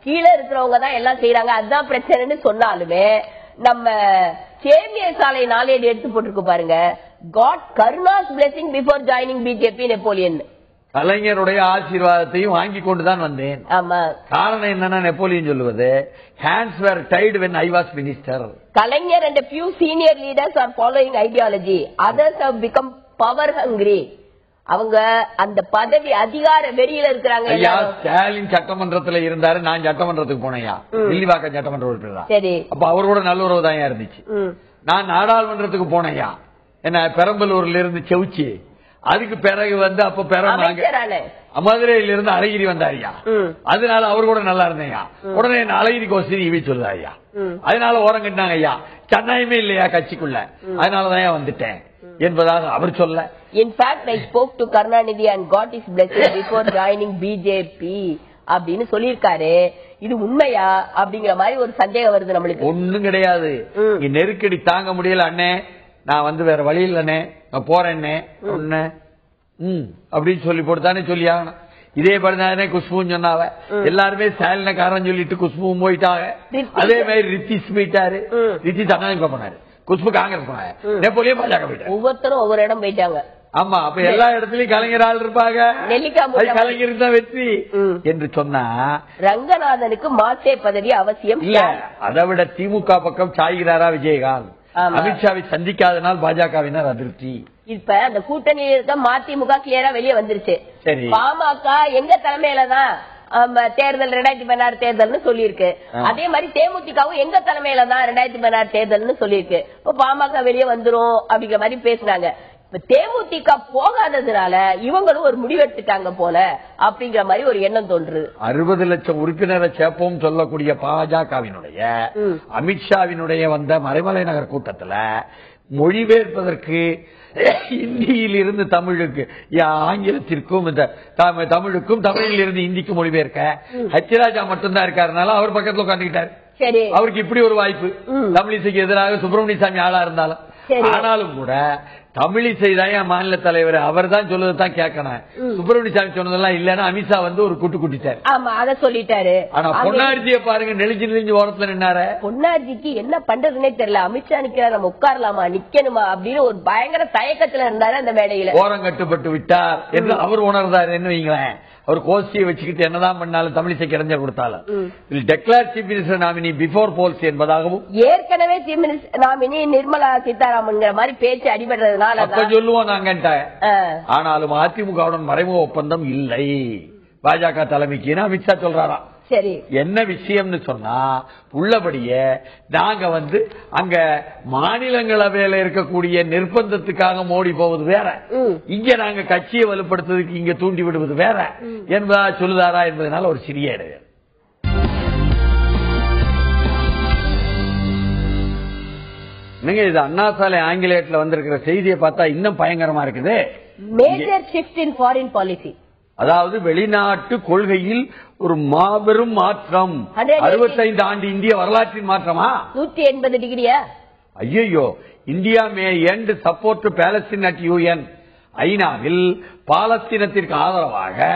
கீழே இருக்கிறவங்க தான் எல்லாம் செய்யறாங்க, அதுதான் பிரச்சனைன்னு சொன்னாலுமே நம்ம சேமிய சாலை நாளேடு எடுத்து போட்டிருக்கு பாருங்க, god Karunas blessing before joining BJP Napoleon. கலைஞருடைய ஆசீர்வாதத்தையும் வாங்கி கொண்டுதான் வந்தேன். ஆமா. காரணம் என்னன்னா நெப்போலியன் சொல்லுவது hands were tied when I was minister. Kalaignar and a few senior leaders are following ideology. Others have become power hungry. அவங்க அந்த பதவி அதிகார வெறியில இருக்கிறாங்க. ஐயா, ஸ்டாலின் சட்டமன்றத்துல இருந்தாரு, நான் சட்டமன்றத்துக்கு போனேயா, வில்லிவாக்கம் சட்டமன்ற உறுப்பினர். சரி. அப்ப அவரோட நல்லுறவு தான் இருந்துச்சு. நான் நாடாளுமன்றத்துக்கு போனேயா, என்ன பெரம்பலூர்ல இருந்து செவுச்சி, அதுக்கு பிறகு வந்து அப்ப மதுரையில இருந்து அழகிரி வந்தாரியா, அதனால அவர் கூட நல்லா இருந்தேயா. உடனே என்ன அழகிரி கோஸ்திரி இவி சொல்லுதாரியா, அதனால ஓரம் கட்டினாங்க ஐயா, சன்னாயமே இல்லையா கட்சிக்குள்ள, அதனாலதான் வந்துட்டேன் என்பதாக அவர் சொல்ல. In fact, I spoke to Karunanidhi and got his blessing before joining BJP அப்படின்னு சொல்லிருக்காரு. இது உண்மையா அப்படிங்கிற மாதிரி ஒரு சந்தேகம் வருது நம்மளுக்கு. ஒண்ணும் கிடையாது. நெருக்கடி தாங்க முடியல அண்ணே, நான் வந்து வேற வழி இல்லண்ணே, நான் போறேன்னே அப்படின்னு சொல்லி போட்டுதானே சொல்லி ஆகணும். இதே படிதானே குஷ்புன்னு சொன்னாவ, எல்லாருமே ஸ்டாலின காரணம் சொல்லிட்டு குஷ்புவும் போயிட்டாங்க. அதே மாதிரி ரித்திஷ் போயிட்டாரு, ரித்திஷ் அண்ணா போனாரு, குஷ்பு காங்கிரஸ் போனாங்க, நெப்போலியன் பாஜக போயிட்டாரு. ஒவ்வொருத்தரும் ஒவ்வொரு இடம் போயிட்டாங்க. ஆமா, அப்ப எல்லா இடத்துலயும் கலைஞர் ஆள் இருப்பாங்க, கலைஞருக்கு தான் வெற்றி என்று சொன்னா ரங்கநாதனுக்கு மாற்றே பதவி அவசியம் இல்ல. அதை விட திமுக பக்கம் சாய்கிறாரா விஜயகாந்த்? அமித்ஷாவை சந்திக்காதனால் பாஜகவினர் அதிருப்தி. இப்ப அந்த கூட்டணியில் இருக்க மதிமுக கிளியரா வெளியே வந்துருச்சு. பாமக எங்க தலைமையில தான் தேர்தல் 2016 தேர்தல்னு சொல்லியிருக்கு. அதே மாதிரி தேமுதிகவும் எங்க தலைமையில தான் 2016 தேர்தல்னு சொல்லியிருக்கு. இப்ப பாமக வெளியே வந்துரும் அப்படிங்கிற மாதிரி பேசினாங்க. இப்ப தேமுதிக போகாததுனால இவங்களும் ஒரு முடிவெடுத்துட்டாங்க போல அப்படிங்கிற மாதிரி ஒரு எண்ணம் தோன்றுது. 60 லட்சம் உறுப்பினரை சேர்ப்போம் சொல்லக்கூடிய பாஜகவினுடைய அமித்ஷாவினுடைய வந்த மறைமலை நகர் கூட்டத்தில் மொழிபெயர்ப்பதற்கு இந்தியில் இருந்து தமிழுக்கு, ஆங்கிலத்திற்கும் தமிழுக்கும், தமிழில் இருந்து இந்திக்கு மொழிபெயர்க்க ஹச்ராஜா மட்டும்தான் இருக்காருனால அவர் பக்கத்துல உட்காந்துக்கிட்டாரு. அவருக்கு இப்படி ஒரு வாய்ப்பு, தமிழிசைக்கு எதிராக சுப்பிரமணிய சாமி ஆளா இருந்தாலும் ஆனாலும் கூட தமிழிசை தான் என் மாநில தலைவர், அவர் தான் சொல்லுதான் கேட்கணும். சுப்பிரமணிய சாமி சொன்னதெல்லாம் இல்லன்னா அமித்ஷா வந்து ஒரு குட்டு குட்டிட்டாரு. ஆமா, அத சொல்லிட்டாரு. ஆனா பொன்னார்ஜியை பாருங்க, நெளிஞ்சு ஓரத்துல நின்னாரு. பொன்னார்ஜிக்கு என்ன பண்றதுன்னே தெரியல. அமித்ஷா நிக்கிறார், நம்ம உட்காரலாமா நிக்கணுமா அப்படின்னு ஒரு பயங்கர தயக்கத்துல இருந்தாரு அந்த மேடையில. ஓரம் கட்டுப்பட்டு விட்டார் என்று அவர் உணர்ந்தார். என்ன வைங்களேன், அவர் கோஷ்டியை வச்சுக்கிட்டு என்னதான் பண்ணாலும் தமிழிசைக்கு இடைஞ்சல் கொடுத்தாலும் declare chief minister nominee before polls என்பதாகவும் ஏற்கனவே chief minister nominee Nirmala Sitharaman மாதிரி பேச்சு அடிபடுறதுனால சொல்லுவோம் நாங்க. ஆனாலும் அதிமுகவுடன் மறைமுக ஒப்பந்தம் இல்லை பாஜக தலைமைக்கு அமித்ஷா சொல்றாராம். சரி, என்ன விஷயம்னு சொன்னா, உள்ளபடியே நாங்க வந்து அங்க மாநிலங்களவையில இருக்கக்கூடிய நிர்பந்தத்துக்காக மோடி போவது வேற, இங்க நாங்க கட்சியை வலுப்படுத்துறதுக்கு இங்க தூண்டி விடுவது வேற என்பதா சொல்லுதாரா என்பதனால ஒரு சிறிய இடைவெளி. நீங்க இது அண்ணா சாலை ஆங்கிலேயத்துல வந்திருக்கிற செய்தியை பார்த்தா இன்னும் பயங்கரமா இருக்குது. Major shift in foreign policy, அதாவது வெளிநாட்டு கொள்கையில் ஒரு மாபெரும் மாற்றம். 65 ஆண்டு இந்திய வரலாற்றின் மாற்றமா? 180 டிகிரியா? ஐயோ, India may end support Palestine at UN. ஐநாவில் பாலஸ்தீனத்திற்கு ஆதரவாக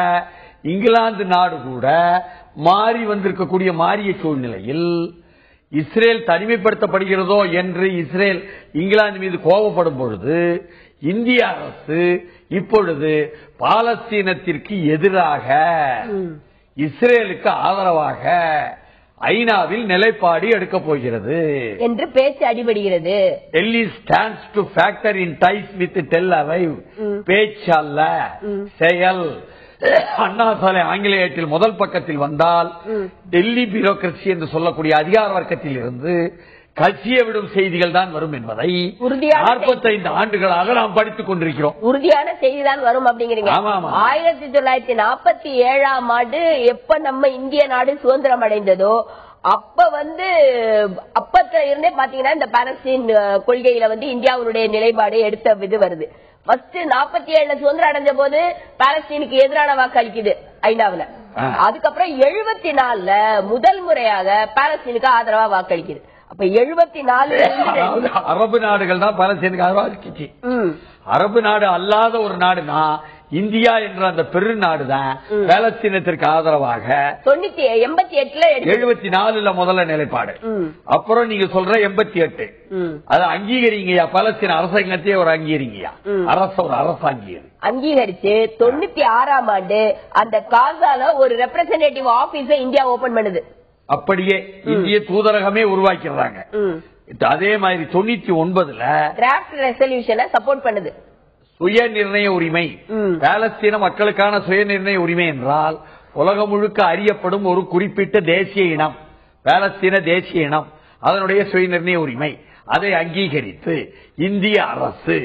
இங்கிலாந்து நாடு கூட மாறி வந்திருக்கக்கூடிய மாறிய சூழ்நிலையில் இஸ்ரேல் தனிமைப்படுத்தப்படுகிறதோ என்று இஸ்ரேல் இங்கிலாந்து மீது கோபப்படும் பொழுது இந்திய அரசு இப்பொழுது பாலஸ்தீனத்திற்கு எதிராக இஸ்ரேலுக்கு ஆதரவாக ஐநாவில் நிலைப்பாடு எடுக்கப் போகிறது என்று பேச்சு அடிபடுகிறது. Delhi stands to factor in ties with Tel Aviv. பேச்சல்ல, செயல். அண்ணா சாலை ஆங்கிலேயத்தில் முதல் பக்கத்தில் வந்தால் டெல்லி பியூரோக்ரசி என்று சொல்லக்கூடிய அதிகார வர்க்கத்தில் இருந்து கட்சியை விடும் செய்திகள் தான் வரும் என்பதை 45 ஆண்டுகளாக நாம் படித்துக் கொண்டிருக்கிறோம். உறுதியான செய்திதான் வரும் அப்படிங்கிறீங்க. 1947ஆம் ஆண்டு எப்ப நம்ம இந்திய நாடு சுதந்திரம் அடைந்ததோ அப்ப வந்து அப்பத்துல இருந்தே பாத்தீங்கன்னா இந்த பாலஸ்தீன் கொள்கையில வந்து இந்தியாவுடைய நிலைப்பாடு எடுத்த இது வருது. ஃபர்ஸ்ட் 47 சுதந்திரம் அடைஞ்ச போது பாலஸ்தீனுக்கு எதிரான வாக்கு அளிக்குது ஐநாவுல. அதுக்கப்புறம் 74 முதல் முறையாக பாலஸ்தீனுக்கு ஆதரவா வாக்களிக்குது. அப்ப 74 அரபு நாடுகள் தான் பாலஸ்தீனுக்கு ஆதரவா இருந்துச்சு. அரபு நாடு அல்லாத ஒரு நாடுனா இந்தியா என்ற அந்த பெரு நாடுதான் பாலஸ்தீனத்திற்கு ஆதரவாக 74 முதல்ல நிலைப்பாடு. அப்புறம் நீங்க சொல்ற 88 அது அங்கீகரிங்கயா, பாலஸ்தீன அரசாங்கத்தையே ஒரு அங்கீகரிங்கயா, ஒரு அரசு அங்கீகரிச்சு 96ஆம் ஆண்டு அந்த காசால ஒரு ரெப்ரசன்டேட்டிவ் ஆபீஸ இந்தியா ஓபன் பண்ணுது. அப்படியே இந்திய தூதரகமே உருவாக்கிறாங்க. அதே மாதிரி 99ல டிராஃப்ட் ரெசல்யூஷனை சப்போர்ட் பண்ணுது. சுய நிர்ணய உரிமை, பாலஸ்தீன மக்களுக்கான சுய நிர்ணய உரிமை என்றால் உலகம் முழுக்க அறியப்படும் ஒரு குறிப்பிட்ட தேசிய இனம் பாலஸ்தீன தேசிய இனம், அதனுடைய சுய நிர்ணய உரிமை. அதை அங்கீகரித்து இந்திய அரசு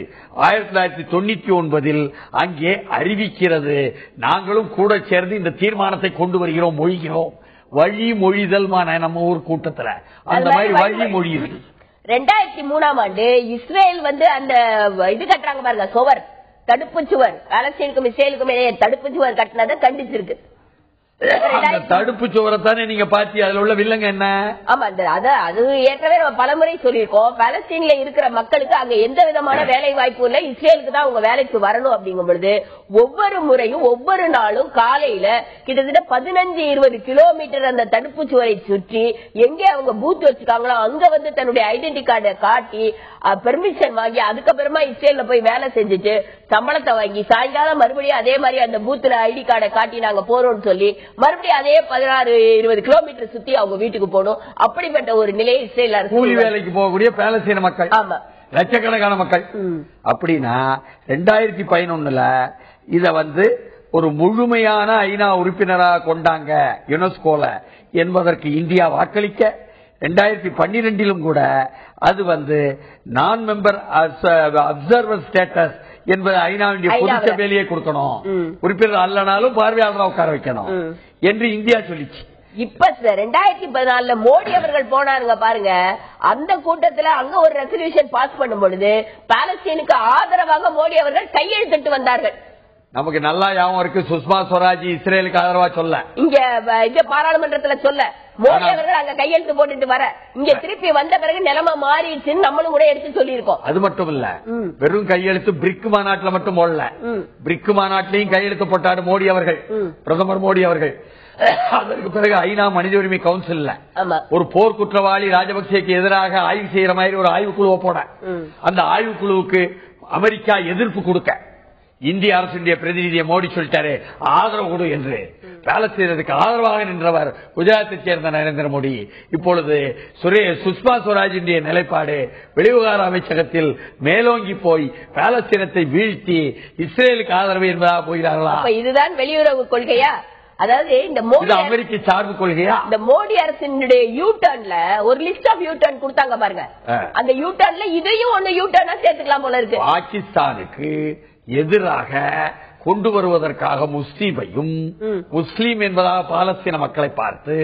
1999 அங்கே அறிவிக்கிறது. நாங்களும் கூட சேர்ந்து இந்த தீர்மானத்தை கொண்டு வருகிறோம், மொழிகிறோம். வழி மொழிதல் நம்ம ஊர் கூட்டத்துல அந்த மாதிரி வழி மொழியுது. 2003ஆம் ஆண்டு இஸ்ரேல் வந்து அந்த இது கட்டுறாங்க பாருங்க, சுவர், தடுப்பு சுவர், பாலஸ்தீனுக்கும் இஸ்ரேலுக்கும் இடையே தடுப்பு சுவர் கட்டினதை கண்டிச்சிருக்கு. தடுப்பு சுவரை தானே நீங்க பாத்தி, அதுல உள்ள வில்லங்க என்ன? ஆமா, அது ஏற்கனவே நம்ம பலமுறை சொல்லியிருக்கோம். பாலஸ்தீன்ல இருக்கிற மக்களுக்கு அங்க எந்த விதமான வேலை வாய்ப்பு இல்ல, இஸ்ரேலுக்கு தான் அவங்க வேலைக்கு வரணும் அப்படிங்கும் பொழுது ஒவ்வொரு முறையும் ஒவ்வொரு நாளும் காலையில கிட்டத்தட்ட 15-20 கிலோமீட்டர் அந்த தடுப்பு சுவரை சுற்றி எங்கே அவங்க பூத் வச்சிருக்காங்களோ அங்க வந்து தன்னுடைய ஐடென்டி கார்டை காட்டி பெர்மிஷன் வாங்கி அதுக்கப்புறமா இஸ்ரேல்ல போய் வேலை செஞ்சுட்டு சம்பளத்தை வாங்கி சாயங்காலம் மறுபடியும் அதே மாதிரி அந்த பூத்துல ஐடி கார்டை காட்டி நாங்க போறோம்னு சொல்லி மறுபடியும் அதே 16-20 கிலோமீட்டர் சுத்தி அவங்க வீட்டுக்கு போகணும். அப்படிப்பட்ட ஒரு நிலையை இஸ்ரேல் அரசு கூலி வேலைக்கு போகக்கூடிய பாலஸ்தீன மக்கள், ஆமா லட்சக்கணக்கான மக்கள். அப்படின்னா 2011ல இத வந்து ஒரு முழுமையான ஐநா உறுப்பினராக கொண்டாங்க யுனெஸ்கோல என்பதற்கு இந்தியா வாக்களிக்க, 2012 கூட அது வந்து நான் மெம்பர் அப்சர்வர் ஸ்டேட்டஸ் என்பது ஐநாவுடைய பொதுச்சபையிலேயே கொடுக்கணும், உறுப்பினர் அல்லனாலும் பார்வையாளராக உட்கார வைக்கணும் என்று இந்தியா சொல்லிச்சு. இப்ப 2014 மோடி அவர்கள் போனாருங்க பாருங்க, அந்த கூட்டத்துல அங்க ஒரு ரெசல்யூஷன் பாஸ் பண்ணும் பொழுது பாலஸ்தீனுக்கு ஆதரவாக மோடி அவர்கள் கையெழுத்திட்டு வந்தார்கள். நமக்கு நல்லா ஞாபகம் இருக்கு, சுஷ்மா ஸ்வராஜ் இஸ்ரேலுக்கு ஆதரவா சொல்ல, இங்க பாராளுமன்றத்துல சொல்ல மோடி அவர்கள் அங்க கையெழுத்து போட்டுட்டு வர இங்க திருப்பி வந்த பிறகு நிலைமை மாறிடுச்சுன்னு நம்மளும் கூட எடுத்து சொல்லியிருக்கோம். அது மட்டும் இல்ல, வெறும் கையெழுத்து பிரிக் மாநாட்டில் மட்டும் போடல, பிரிக் மாநாட்டிலையும் கையெழுத்து போட்டாரு மோடி அவர்கள், பிரதமர் மோடி அவர்கள். அதற்கு பிறகு ஐநா மனித உரிமை கவுன்சில் ஒரு போர் குற்றவாளி ராஜபக்சேக்கு எதிராக ஆய்வு செய்யற மாதிரி ஒரு ஆய்வுக்குழுவை போட, அந்த ஆய்வுக்குழுவுக்கு அமெரிக்கா எதிர்ப்பு கொடுக்க இந்திய அரசுடைய பிரதிநிதியை மோடி சொல்லிட்டாரு ஆதரவு கொடு என்று. பாலஸ்தீனத்துக்கு ஆதரவாக நின்றவர் குஜராத்தைச் சேர்ந்த நரேந்திர மோடி. இப்பொழுது சுஷ்மா ஸ்வராஜின் நிலைப்பாடு வெளிவிவகார அமைச்சகத்தில் மேலோங்கி போய் பாலஸ்தீனத்தை வீழ்த்தி இஸ்ரேலுக்கு ஆதரவு என்பதாக போகிறார்களா? இதுதான் வெளியுறவு கொள்கையா? அதாவது இந்த மோடி அமெரிக்க சார்பு கொள்கையா? இந்த மோடி அரசினுடைய யூ டர்ன்ல ஒரு லிஸ்ட் ஆஃப் யூ டர்ன் கொடுத்தாங்க பாருங்க. அந்த யூ டர்ன்ல இதையும் ஒன்னு யூ டர்னா சேர்த்துக்கலாம் போல இருக்கு. பாகிஸ்தானுக்கு எதிராக கொண்டு வருவதற்காக முஸ்லீமையும் முஸ்லீம் என்பதாக பாலஸ்தீன மக்களை பார்த்து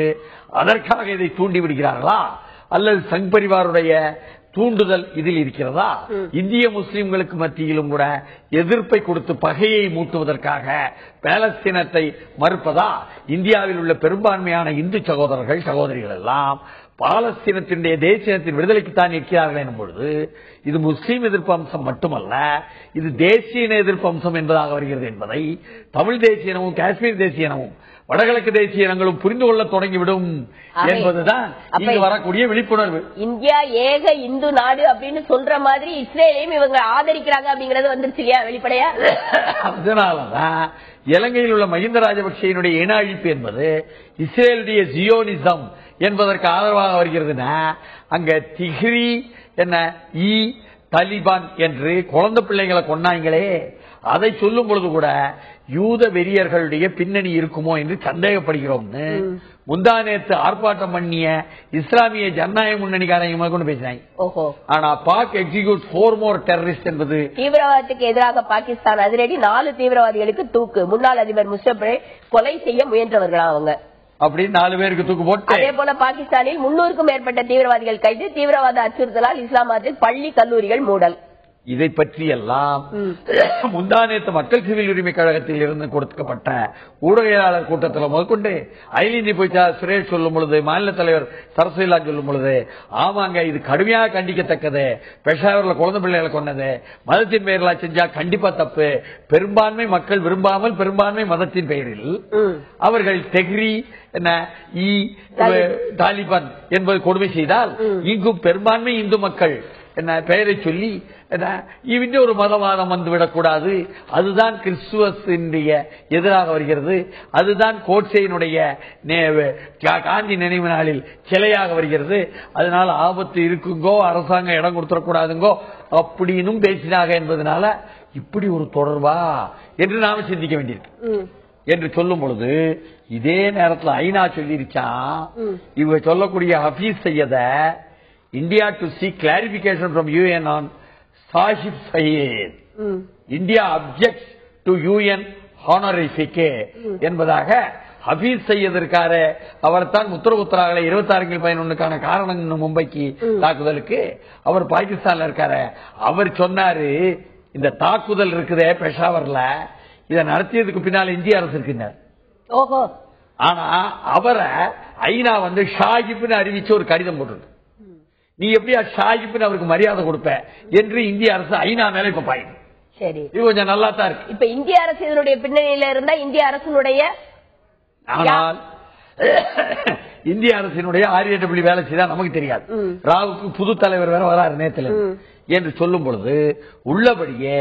அதற்காக இதை தூண்டி விடுகிறார்களா அல்லது சங் பரிவாருடைய தூண்டுதல் இதில் இருக்கிறதா? இந்திய முஸ்லிம்களுக்கு மத்தியிலும் கூட எதிர்ப்பை கொடுத்து பகையை மூட்டுவதற்காக பாலஸ்தீனத்தை மறுப்பதா? இந்தியாவில் உள்ள பெரும்பான்மையான இந்து சகோதரர்கள் சகோதரிகள் எல்லாம் பாலஸ்தீனத்தினுடைய தேசியத்தின் விடுதலைக்குத்தான் இருக்கிறார்கள் எனும் பொழுது இது முஸ்லீம் எதிர்ப்பு அம்சம் மட்டுமல்ல, இது தேசிய எதிர்ப்பு அம்சம் என்பதாக வருகிறது என்பதை தமிழ் தேசிய இனமும் காஷ்மீர் தேசிய இனமும் வடகிழக்கு தேசிய இனங்களும் புரிந்து கொள்ள தொடங்கிவிடும் என்பதுதான் இங்கு வரக்கூடிய விழிப்புணர்வு. இந்தியா ஏக இந்து நாடு அப்படின்னு சொல்ற மாதிரி இஸ்ரேலையும் இவங்க ஆதரிக்கிறாங்க அப்படிங்கறது வந்துருச்சு இல்லையா வெளிப்படையா? அதனாலதான் இலங்கையில் உள்ள மஹிந்த ராஜபக்சேயினுடைய இன அழிப்பு என்பது இஸ்ரேலுடைய ஜியோனிசம் என்பதற்கு ஆதரவாக வருகிறதுனா, அங்க திஹ்ரி என்ன தலிபான் என்று குழந்தை பிள்ளைகளை கொண்டாங்களே, அதை சொல்லும் பொழுது கூட யூத வெறியர்களுடைய பின்னணி இருக்குமோ என்று சந்தேகப்படுகிறோம்னு முந்தானேத்து ஆர்ப்பாட்டம் பண்ணிய இஸ்லாமிய ஜனநாயக முன்னணிக்காரங்க கொண்டு பேசினாங்க. ஆனா பாக் எக்ஸிக்யூட் 4 more டெரரிஸ்ட் என்பது தீவிரவாதத்துக்கு எதிராக பாகிஸ்தான் அதிரடி 4 தீவிரவாதிகளுக்கு தூக்கு, முன்னாள் அதிபர் முஷரஃபை கொலை செய்ய முயன்றவர்களா அவங்க அப்படின்னு 4 பேருக்கு தூக்கு போட்டு. அதே போல பாகிஸ்தானில் 300க்கும் மேற்பட்ட தீவிரவாதிகள் கைது, தீவிரவாத அச்சுறுத்தலால் இஸ்லாமாபாத்தில் பள்ளி கல்லூரிகள் மூடல். இதை பற்றி எல்லாம் முந்தானேத்து மக்கள் சிவில் உரிமை கழகத்தில் இருந்து கொடுக்கப்பட்ட ஊடகவியலாளர் கூட்டத்தில் முதற்கொண்டு ஐலிந்தி போய்ச்சா சுரேஷ் சொல்லும் பொழுது, மாநில தலைவர் சரஸ்வதிலா சொல்லும் பொழுது, ஆமாங்க இது கடுமையாக கண்டிக்கத்தக்கது, பெஷாவர்ல குழந்தை பிள்ளைகளை கொண்டது மதத்தின் பெயர்களா செஞ்சா கண்டிப்பா தப்பு, பெரும்பான்மை மக்கள் விரும்பாமல் பெரும்பான்மை மதத்தின் பெயரில் அவர்கள் தெஹ்ரி தாலிபான் என்பது கொடுமை செய்தால் இங்கும் பெரும்பான்மை இந்து மக்கள் என்ன பெயரை சொல்லி இன்னும் ஒரு மதவாதம் வந்துவிடக்கூடாது, அதுதான் கிறிஸ்துவத்தினுடைய எதிராக வருகிறது, அதுதான் கோட்சேயினுடைய காந்தி நினைவு நாளில் சிலையாக வருகிறது, அதனால ஆபத்து இருக்குங்கோ, அரசாங்கம் இடம் கொடுத்துடக்கூடாதுங்கோ அப்படின்னும் பேசினாங்க என்பதனால இப்படி ஒரு தொடர்பா என்று நாம சிந்திக்க வேண்டியிருக்கு என்று சொல்லும் பொழுது, இதே நேரத்தில் ஐநா சொல்லிருச்சான் இவங்க சொல்லக்கூடிய Hafiz Sayyid India to seek clarification from UN on Sahib Sayed. India objects to UN honorific என்பதாக ஹபீஸ் சையத் இருக்காரு. அவர் தான் உத்தரவுத்தராக 26/11 காரணம் மும்பைக்கு தாக்குதலுக்கு அவர் பாகிஸ்தான்ல இருக்காரு. அவர் சொன்னாரு இந்த தாக்குதல் இருக்குதே பெஷாவர்ல, இதை நடத்தியதுக்கு பின்னால இந்திய அரசு இருக்கின்றார். ஆனா அவரை ஐநா ஷாஹிப்னு அறிவிச்சு ஒரு கடிதம் போட்டு, நீ எப்படியா ஷாஹிப்னு அவருக்கு மரியாதை கொடுப்ப என்று இந்திய அரசு ஐநா மேல இப்ப பாயும். சரி, இது கொஞ்சம் நல்லா தான் இருக்கு. இப்ப இந்திய அரசு இதனுடைய பின்னணியில இருந்தா இந்திய அரசினுடைய, ஆனால் இந்திய அரசினுடைய RAW வேலை செய்தா நமக்கு தெரியாது. ராவுக்கு புது தலைவர் வேற வராரு நேத்துல என்று சொல்லும் பொழுது உள்ளபடியே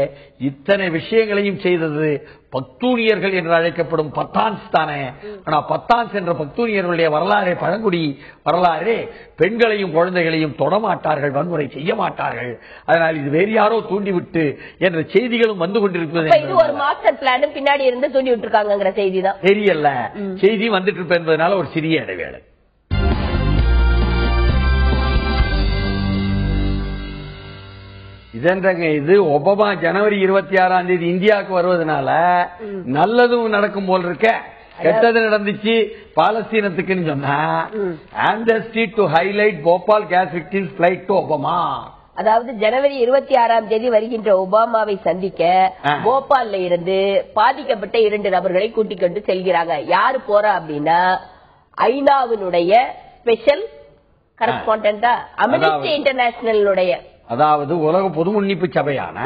இத்தனை விஷயங்களையும் செய்தது பக்தூனியர்கள் என்று அழைக்கப்படும் பத்தான்ஸ் தானே. ஆனா பத்தான்ஸ் என்ற பக்தூனியர்களுடைய வரலாறு பழங்குடி வரலாறு, பெண்களையும் குழந்தைகளையும் தொடமாட்டார்கள், வன்முறை செய்ய மாட்டார்கள், அதனால் இது வேறு யாரோ தூண்டிவிட்டு என்ற செய்திகளும் வந்து கொண்டிருப்பது. ஒரு மாஸ்டர் பிளான் பின்னாடி இருந்து தூண்டி விட்டுருக்காங்க செய்தி தான் தெரியல, செய்தி வந்துட்டு இருப்ப என்பதனால ஒரு சிறிய இடைவேளை. இதன்றங்க இது ஒபாமா ஜனவரி 26 இந்தியாவுக்கு வருவதனால நல்லதும் நடக்கும் போல் இருக்க, கெட்டது நடந்துச்சு பாலஸ்தீனத்துக்குன்னு சொன்னா Amnesty to highlight Bhopal gas victims flight to Obama. அதாவது ஜனவரி 26 வருகின்ற ஒபாமாவை சந்திக்க போபால்ல இருந்து பாதிக்கப்பட்ட 2 நபர்களை கூட்டிக் கொண்டு செல்கிறாங்க. யாரு போறா அப்படின்னா ஐநாவினுடைய ஸ்பெஷல் கரஸ்பாண்டா அம்னஸ்டி இன்டர்நேஷனலுடைய, அதாவது உலக பொது முன்னிப்பு சபையான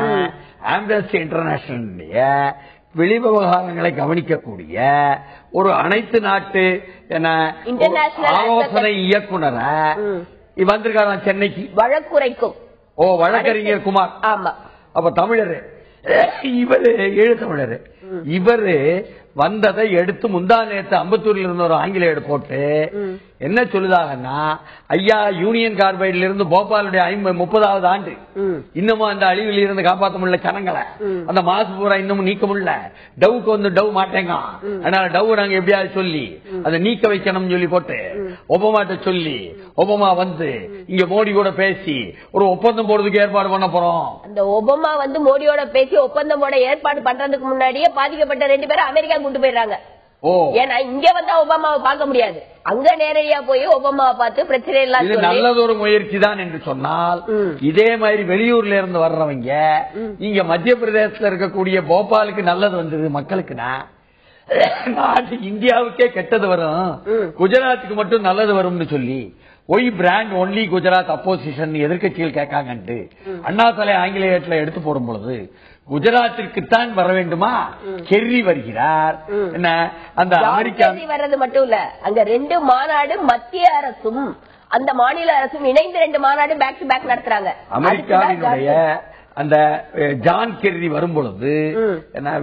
ஆம்னஸ்டி இன்டர்நேஷனலுடைய வெளிவிவகாரங்களை கவனிக்கக்கூடிய ஒரு அனைத்து நாட்டு ஆலோசனை இயக்குனரை வந்திருக்காராம் சென்னைக்கு. வழக்குரைக்கும் வழக்கறிஞர் குமார். ஆமா. அப்ப தமிழரு இவரு தமிழரு இவரு வந்ததை எடுத்து முந்தா நேத்து அம்பத்தூர்ல இருந்து ஒரு ஆங்கிலேயர் போட்டு என்ன சொல்லுதாங்கன்னா, ஐயா யூனியன் கார்பைட்ல இருந்து போபாலுடைய 30வது ஆண்டு இன்னமும் அந்த அழிவில் இருந்து காப்பாற்ற முடியல ஜனங்களை, அந்த மாசு பூரா இன்னமும் நீக்க முடியல, டவுக்கு வந்து டவ் மாட்டேங்க, அதனால டவ் நாங்க எப்படியாவது சொல்லி அதை நீக்க வைக்கணும் சொல்லி போட்டு ஒபாமாட்ட சொல்லி ஒபாமா வந்து இங்க மோடி கூட பேசி ஒரு ஒப்பந்தம் போடுறதுக்கு ஏற்பாடு பண்ண போறோம். அந்த ஒபாமா வந்து மோடியோட பேசி ஒப்பந்தம் போட ஏற்பாடு பண்றதுக்கு முன்னாடியே பாதிக்கப்பட்ட 2 பேரும் அமெரிக்கா கூட்டு போயிடுறாங்க. ஏன்னா இங்க வந்தா ஒபாமாவை பார்க்க முடியாது, அங்க நேரடியா போய் ஒபாமாவை பார்த்து பிரச்சனை எல்லாம். இது நல்லது ஒரு முயற்சி தான் என்று சொன்னால், இதே மாதிரி வெளியூர்ல இருந்து வர்றவங்க இங்க மத்திய பிரதேசத்துல இருக்கக்கூடிய போபாலுக்கு நல்லது வந்தது மக்களுக்குன்னா, நாட்டு இந்தியாவுக்கே கெட்டது வரும், குஜராத்துக்கு மட்டும் நல்லது வரும்னு சொல்லி why brand only Gujarat opposition எதிர்கட்சிகள் கேட்காங்கன்ட்டு அண்ணாமலை ஆங்கிலேயத்துல எடுத்து போடும் பொழுது குஜராத்திற்குத்தான் வர வேண்டுமா? கெர்ரி வருகிறார். என்ன அந்த அமெரிக்கா வர்றது மட்டும் இல்ல, அங்க 2 மாநாடு மத்திய அரசும் அந்த மாநில அரசும் இணைந்து 2 மாநாடு பேக் டு பேக் நடத்துறாங்க. அமெரிக்காவினுடைய அந்த ஜான் கெர்ரி வரும் பொழுது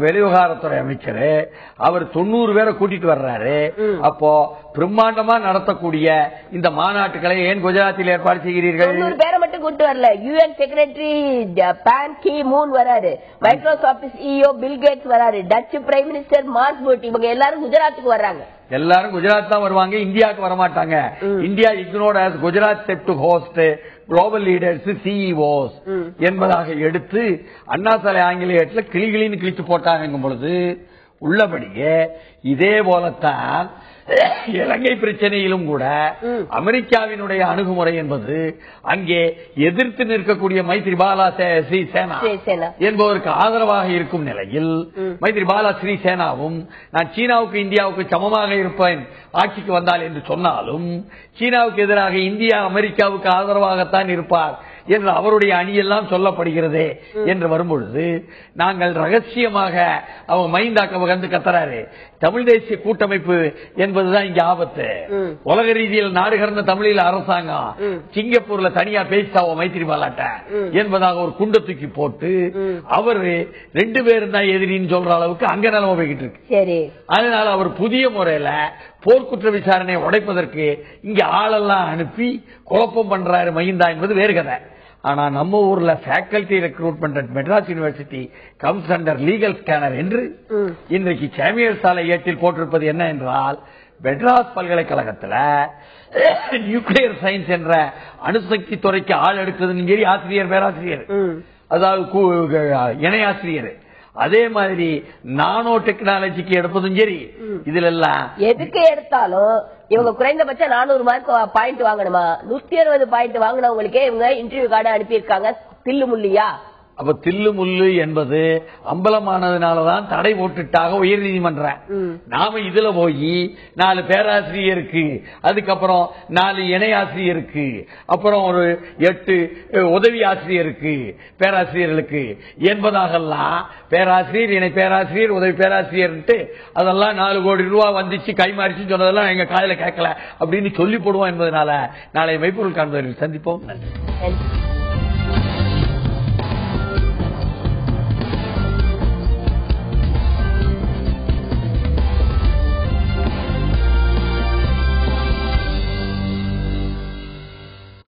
வெளிவிவகாரத்துறை அமைச்சர் அவர் 90 பேரை கூட்டிட்டு வர்றாரு. அப்போ பிரம்மாண்டமா நடத்தக்கூடிய இந்த மாநாட்டுகளை ஏன் குஜராத்தில் ஏற்பாடு செய்கிறீர்கள்? 90 பேரை மட்டும் கூட்டு வரல, யுஎன் செக்ரட்டரி பான் கி மூன் வராரு, மைக்ரோசாப்ட் சிஇஓ பில் கேட்ஸ் வராரு, touch prime minister Mark Rutte, இவங்க எல்லாரும் குஜராத்துக்கு வர்றாங்க. எல்லாரும் குஜராத் தான் வருவாங்க, இந்தியாவுக்கு வரமாட்டாங்க. India ignored as Gujarat set to host global leaders CEOs என்பதாக எடுத்து அண்ணாமலை ஆங்கிலேயத்துல கிளிகளின்னு கிழிச்சு போட்டாங்க பொழுது உள்ளபடியே இதே போலத்தான் இலங்கை பிரச்சனையிலும் கூட அமெரிக்காவினுடைய அணுகுமுறை என்பது அங்கே எதிர்த்து நிற்கக்கூடிய மைத்ரிபால ஸ்ரீசேனா என்பவருக்கு ஆதரவாக இருக்கும் நிலையில் மைத்ரிபால ஸ்ரீசேனாவும் நான் சீனாவுக்கு இந்தியாவுக்கு சமமாக இருப்பேன் ஆட்சிக்கு வந்தால் என்று சொன்னாலும் சீனாவுக்கு எதிராக இந்தியா அமெரிக்காவுக்கு ஆதரவாகத்தான் இருப்பார் என்று அவருடைய அணியெல்லாம் சொல்லப்படுகிறது என்று வரும்பொழுது நாங்கள் ரகசியமாக அவங்க மைந்தாக்க வந்து கத்துறாரு, தமிழ் தேசிய கூட்டமைப்பு என்பதுதான் இங்க ஆபத்து, உலக ரீதியில் நாடு கடந்த தமிழில் அரசாங்கம் சிங்கப்பூர்ல தனியா பேசிட்டாவோ மைத்திரிபாலாட்ட என்பதாக ஒரு குண்டை தூக்கி போட்டு அவரு 2 பேரும் தான் எதிரின்னு சொல்ற அளவுக்கு அங்க நிலைமை போய்கிட்டு இருக்கு. அதனால அவர் புதிய முறையில போர்க்குற்ற விசாரணை உடைப்பதற்கு இங்க ஆளெல்லாம் அனுப்பி குழப்பம் பண்றாரு மஹிந்தா என்பது வேறு கதை. ஆனா நம்ம ஊர்ல faculty recruitment at Madras university comes under legal scanner என்று இன்றைக்கு சாமியல் சாலை ஏட்டில் போட்டிருப்பது என்ன என்றால், மெட்ராஸ் பல்கலைக்கழகத்தில் நியூக்ளியர் சயின்ஸ் என்ற அணுசக்தி துறைக்கு ஆள் எடுக்கிறதுன்னு சரி ஆசிரியர் பேராசிரியர், அதாவது இணை ஆசிரியர், அதே மாதிரி நானோ டெக்னாலஜிக்கு எடுப்பதும் சரி, இதுல எல்லாம் எதுக்கு எடுத்தாலும் இவங்க குறைந்தபட்சம் 400 மார்க் பாயிண்ட் வாங்கணுமா, 160 பாயிண்ட் வாங்கினவங்களுக்கே இவங்க இன்டர்வியூ கார்டு அனுப்பியிருக்காங்க. தில்லு முள்ளியா? அப்ப தில்லு முள்ளு என்பது அம்பலமானதுனாலதான் தடை போட்டுட்டாக உயர் நீதிமன்றம். நாம இதுல போய் 4 பேராசிரியருக்கு, அதுக்கப்புறம் 4 இணை ஆசிரியருக்கு, அப்புறம் ஒரு 8 உதவி ஆசிரியருக்கு பேராசிரியர்களுக்கு என்பதாகலாம் பேராசிரியர் இணை பேராசிரியர் உதவி பேராசிரியர் அதெல்லாம் 4 கோடி ரூபாய் வந்துச்சு கைமாறிச்சு சொன்னதெல்லாம் எங்க காதல கேட்கல அப்படின்னு சொல்லி போடுவோம் என்பதனால நாளை மெய்ப்பொருள் காண்பவர்கள் சந்திப்போம்.